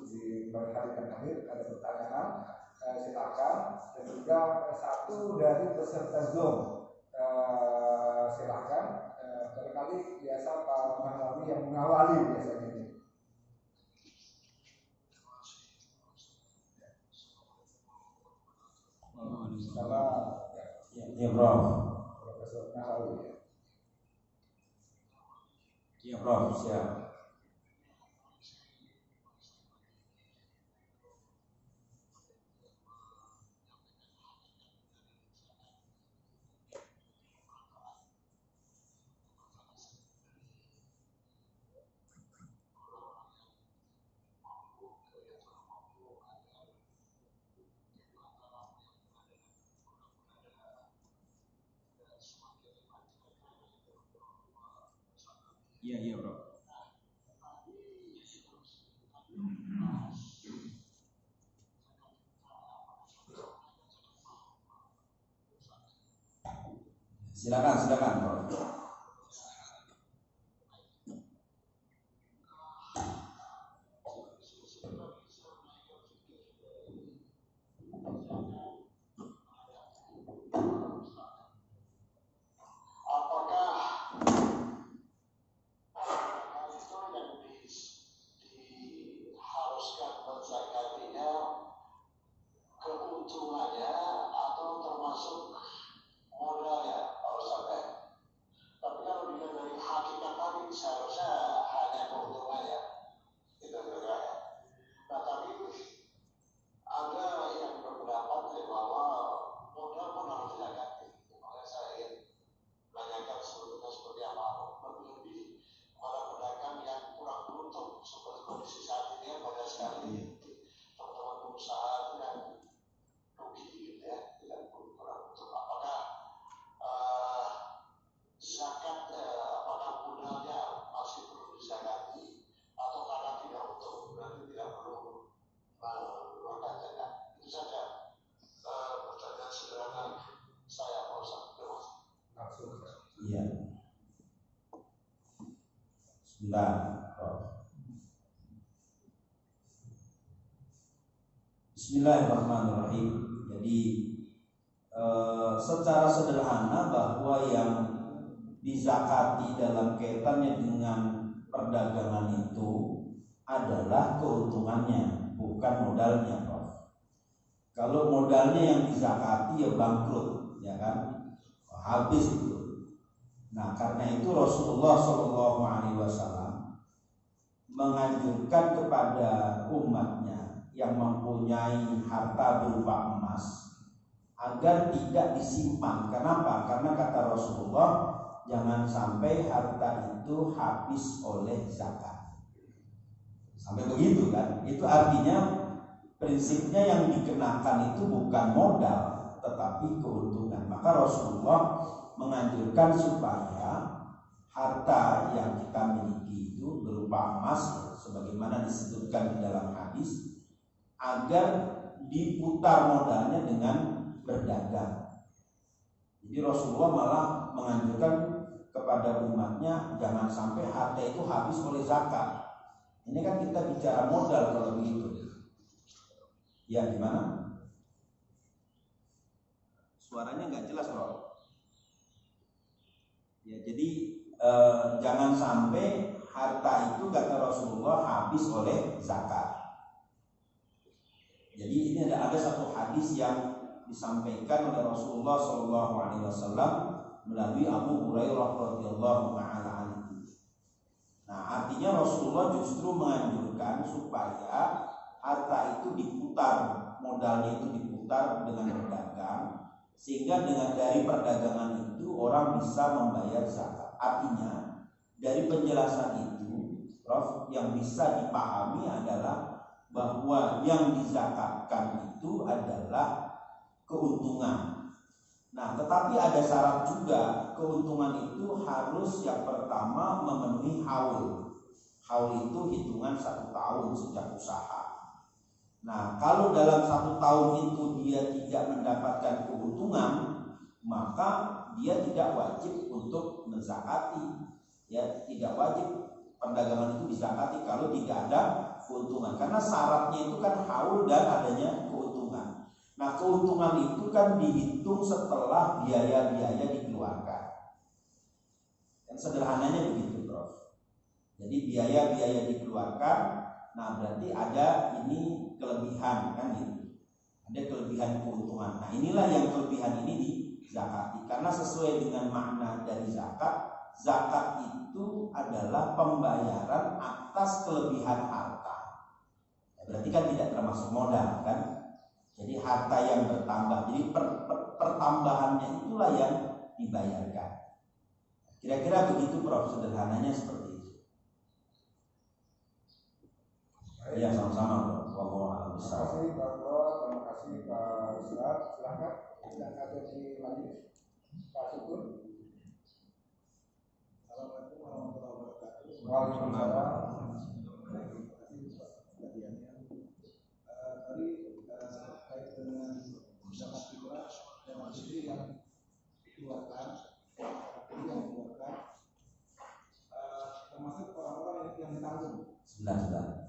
di hari terakhir ada pertanyaan, silakan, dan juga satu dari peserta Zoom. Silakan, barangkali biasa Pak Mahrawi yang mengawali biasanya ini. Salah, ya Prof. Profesor Mahrawi. Ya Prof, siap. Iya Bro. Silakan Bro. Bismillahirrahmanirrahim. Jadi secara sederhana bahwa yang dizakati dalam kaitannya dengan perdagangan itu adalah keuntungannya, bukan modalnya, Prof. Kalau modalnya yang dizakati ya bangkrut, ya kan, habis itu. Nah, karena itu Rasulullah SAW menganjurkan kepada umatnya yang mempunyai harta berupa emas agar tidak disimpan. Kenapa? Karena kata Rasulullah, jangan sampai harta itu habis oleh zakat. Sampai begitu kan? Itu artinya prinsipnya yang dikenakan itu bukan modal tetapi keuntungan. Maka Rasulullah menganjurkan supaya harta yang kita miliki itu berupa emas, sebagaimana disebutkan di dalam hadis, agar diputar modalnya dengan berdagang. Jadi Rasulullah malah menganjurkan kepada umatnya jangan sampai harta itu habis oleh zakat. Ini kan kita bicara modal kalau begitu. Ya gimana? Suaranya nggak jelas, Bro. Ya, jadi jangan sampai harta itu kata Rasulullah habis oleh zakat. Jadi ini ada satu hadis yang disampaikan oleh Rasulullah SAW melalui Abu Hurairah radhiyallahu taala anhu. Nah, artinya Rasulullah justru menganjurkan supaya harta itu diputar, modalnya itu diputar dengan berdagang, sehingga dengan dari perdagangan itu orang bisa membayar zakat. Artinya dari penjelasan itu, Prof, yang bisa dipahami adalah bahwa yang dizakatkan itu adalah keuntungan. Nah, tetapi ada syarat juga, keuntungan itu harus yang pertama memenuhi haul. Haul itu hitungan 1 tahun sejak usaha. Nah, kalau dalam 1 tahun itu dia tidak mendapatkan keuntungan, maka dia tidak wajib untuk menzakati. Ya, tidak wajib perdagangan itu dizakati kalau tidak ada keuntungan. Karena syaratnya itu kan haul dan adanya keuntungan. Nah, keuntungan itu kan dihitung setelah biaya-biaya dikeluarkan. Dan sederhananya begitu, Prof. Jadi biaya-biaya dikeluarkan, nah berarti ada ini kelebihan kan gitu. Ada kelebihan keuntungan. Nah, inilah yang kelebihan ini dizakati. Karena sesuai dengan makna dari zakat, zakat itu adalah pembayaran atas kelebihan harta. Ya, berarti kan tidak termasuk modal kan? Jadi harta yang bertambah. Jadi pertambahannya itulah yang dibayarkan. Kira-kira begitu, Prof, sederhananya seperti itu. Ya, sama-sama, Prof. Terima kasih Pak Bro, terima kasih Pak Ustaz. Silakan yang ada di majelis Pak Sukun. Assalamualaikum warahmatullahi wabarakatuh. Waalaikumsalam. Tadi terkait dengan zakat fitrah dan fitri yang dikeluarkan, termasuk orang-orang yang ditanggung. Sebentar.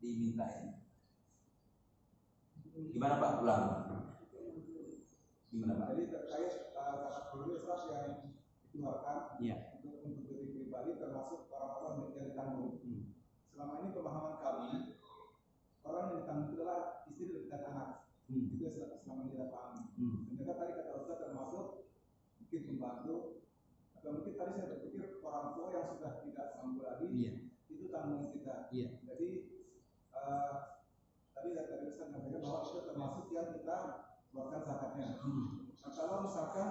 Dimintain. Gimana Pak? Ulang. Gimana Pak? Jadi terkait zakat fitrah yang dikeluarkan untuk diri pribadi termasuk orang-orang yang ditanggung. Selama ini pemahaman kami, orang yang ditanggung itu adalah istri dan anak. Itu selama ini kita pahami. Mereka tadi kata Ustaz termasuk mungkin membantu, atau mungkin tadi saya berpikir orang tua yang sudah tidak mampu lagi, itu tanggung kita. Jadi tadi Ustaz mengatakan bahwa itu termasuk yang kita keluarkan zakatnya. Nah, kalau misalkan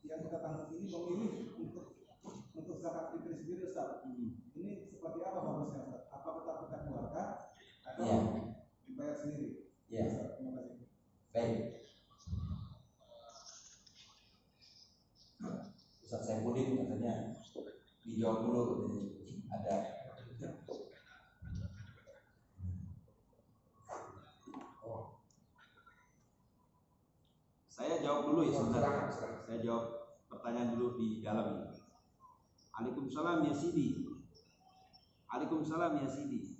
yang kita tanggung ini memilih untuk zakat fitri sendiri, Ustaz, ini seperti apa bagusnya, Ustaz? Apa tetap kita keluarkan atau dibayar sendiri? Terima kasih. Baik. Ustaz Saifuddin katanya dijawab dulu, ada. Saya jawab dulu ya sebentar. Saya jawab pertanyaan dulu di dalam ini. Waalaikumsalam ya Sidi. Waalaikumsalam ya Sidi.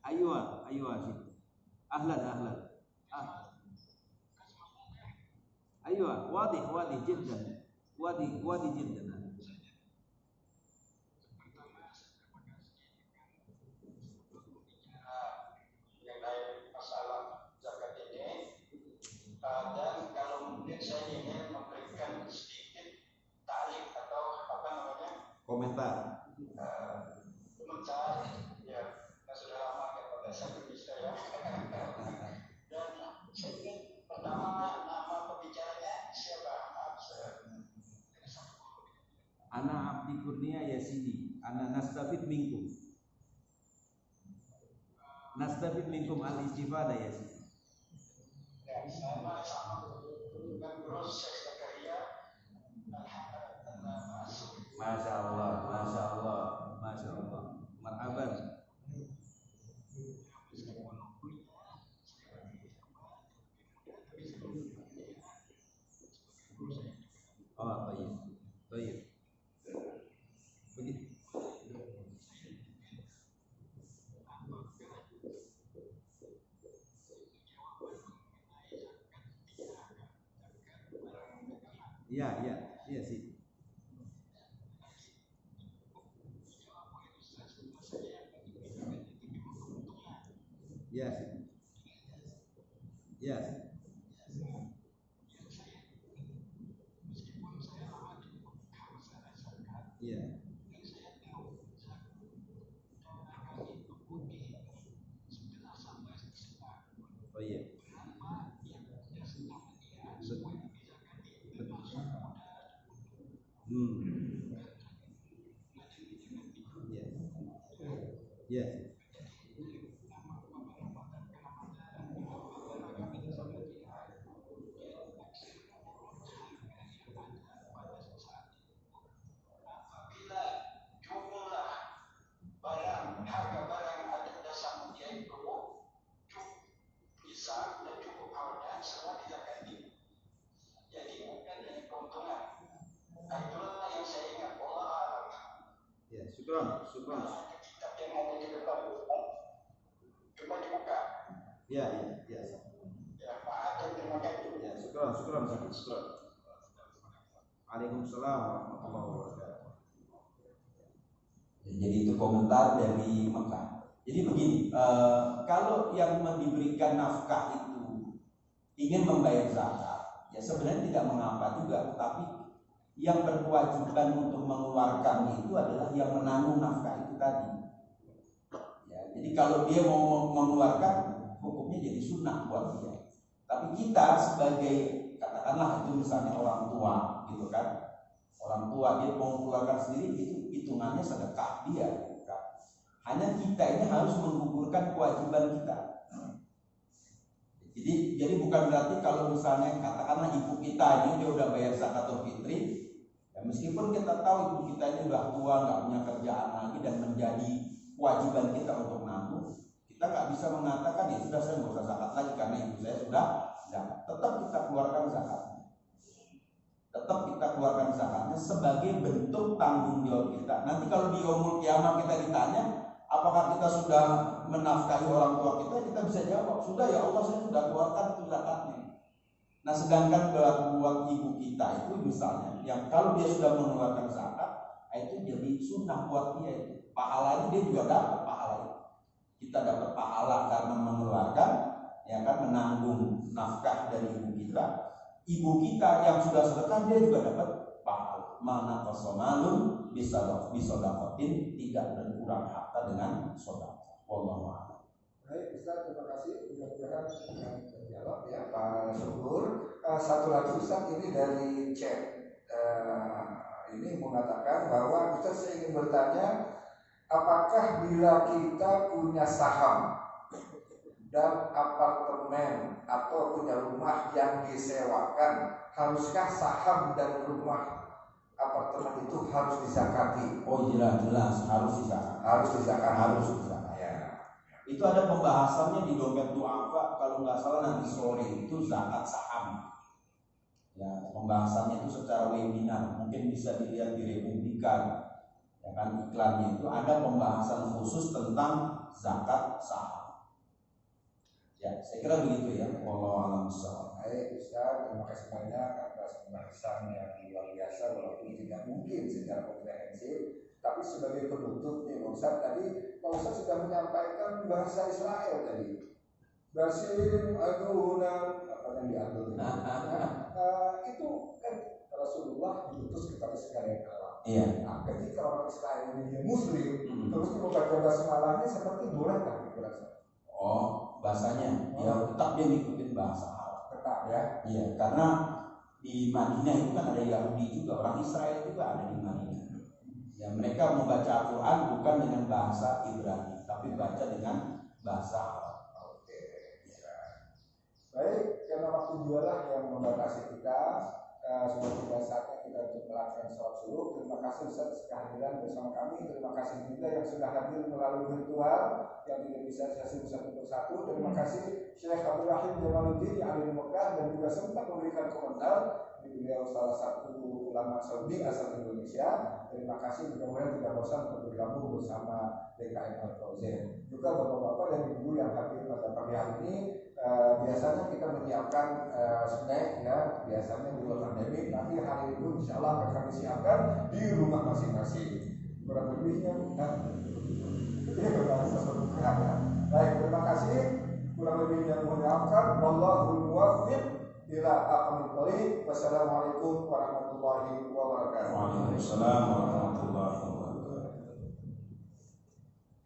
Aywa Sidi. Ahlan. Aywa, wadih jiddan. Wadih jiddan. Dan kalau mungkin saya ingin memberikan sedikit ta'liq atau apa komentar. Komentar, ya, sudah lama ya pada saya bisa ya. Dan saya ingin pertama nama pembicaranya siapa? Ana Abdi Kurnia Yasidi, Ana nastafid minkum. Nastafid minkum al-istifada Yasidi. Ya, sama dengan Guru Syekh Zakaria. Masya Allah, Masya Allah, Masya Allah. Marhaban. Oh, baik, baik. Begitu. Iya sih. Iya sih. Iya sih. Iya. Oh iya. Iya. Iya. Syukran. Ya. Ya, syukran. Waalaikumsalam warahmatullahi wabarakatuh. Jadi itu komentar dari Mekah. Jadi begini, kalau yang diberikan nafkah itu ingin membayar zakat, ya sebenarnya tidak mengapa juga, tapi yang berkewajiban untuk mengeluarkan itu adalah yang menanggung nafkah itu tadi. Ya, jadi kalau dia mau mengeluarkan, hukumnya jadi sunnah buat dia. Tapi kita sebagai, katakanlah itu misalnya orang tua, gitu kan, orang tua dia mau mengeluarkan sendiri, itu hitungannya sedekah dia. Gitu kan. Hanya kita ini harus menggugurkan kewajiban kita. Jadi bukan berarti kalau misalnya katakanlah ibu kita ini dia udah bayar zakatul fitri. Ya, meskipun kita tahu ibu kita ini udah tua, nggak punya kerjaan lagi dan menjadi kewajiban kita untuk nabung, kita nggak bisa mengatakan ya sudah saya nggak usah zakat lagi karena ibu saya sudah zakat. Tetap kita keluarkan zakatnya. Tetap kita keluarkan zakatnya sebagai bentuk tanggung jawab kita. Nanti kalau di yaumul kiamah kita ditanya, apakah kita sudah menafkahi orang tua kita bisa jawab, sudah ya Allah saya sudah keluarkan itu zakatnya. Nah sedangkan buat ibu kita itu misalnya, yang kalau dia sudah mengeluarkan zakat, itu jadi sunnah buat dia itu. Pahalanya dia juga dapat pahala itu. Kita dapat pahala karena mengeluarkan, ya kan, menanggung nafkah dari ibu kita. Ibu kita yang sudah sedekah dia juga dapat pahala. Mana qasamalun bisodakotin, tidak berkurang harta dengan sedekah. Wallahu a'lam. Baik, Ustaz, terima kasih. Mudah-mudahan terjawab ya Pak Syukur. Satu lagi Ustaz, ini dari chat. Ini mengatakan bahwa Ustaz, saya ingin bertanya, apakah bila kita punya saham dan apartemen atau punya rumah yang disewakan, haruskah saham dan rumah apartemen itu harus dizakati? Oh jelas harus dizakati. Harus dizakati. Itu ada pembahasannya di dompet duafa, kalau nggak salah nanti sore itu zakat saham. Ya, pembahasannya itu secara webinar, mungkin bisa dilihat di Republikan. Ya kan, iklannya itu ada pembahasan khusus tentang zakat saham. Ya, saya kira begitu ya. Wallahu a'lam bishawab. Baik Ustaz, terima kasih banyak atas pembahasan yang luar biasa, walaupun tidak mungkin secara komprehensif. Tapi sebagai penutup nih Pak Ustaz, tadi Pak Ustaz sudah menyampaikan bahasa Israel tadi. Basim adunan apa yang diambil. Itu kan Rasulullah diutus kepada segala yang halal. Iya. Nah, ketika orang Israel ini dia Muslim, terus membaca basmalahnya seperti bolehkah dikira? Oh, bahasanya ya tetap dia ngikutin bahasa Arab. Tetap ya. Iya, karena di Madinah itu kan ada Yahudi juga, orang Israel juga ada di Madinah. Ya, mereka membaca Al-Quran bukan dengan bahasa Ibrani, tapi baca dengan bahasa Arab. Oke. Ya. Baik, karena waktu jualah yang membatasi kita, sudah tiba saatnya kita untuk melakukan sholat subuh. Terima kasih Ustaz kehadiran bersama kami. Terima kasih juga yang sudah hadir melalui virtual yang tidak bisa sesi satu persatu. Terima kasih Syekh Abdul Rahim Jamaluddin yang ada di Mekah dan juga sempat memberikan komentar. Beliau salah satu ulama Saudi asal Indonesia. Terima kasih, mudah-mudahan tidak bosan untuk bergabung bersama DKM Al-Fauzan. Juga bapak-bapak dan ibu yang hadir pada pagi hari ini. Biasanya kita menyiapkan snack ya, biasanya di luar pandemi, tapi hari itu insya Allah akan kami siapkan di rumah masing-masing. Kurang lebihnya baik, terima kasih. Kurang lebihnya mohon maafkan. Wallahul muwaffiq ila aqwamit thoriq. Wassalamualaikum warahmatullahi wabarakatuh. Waalaikumsalam warahmatullahi wabarakatuh.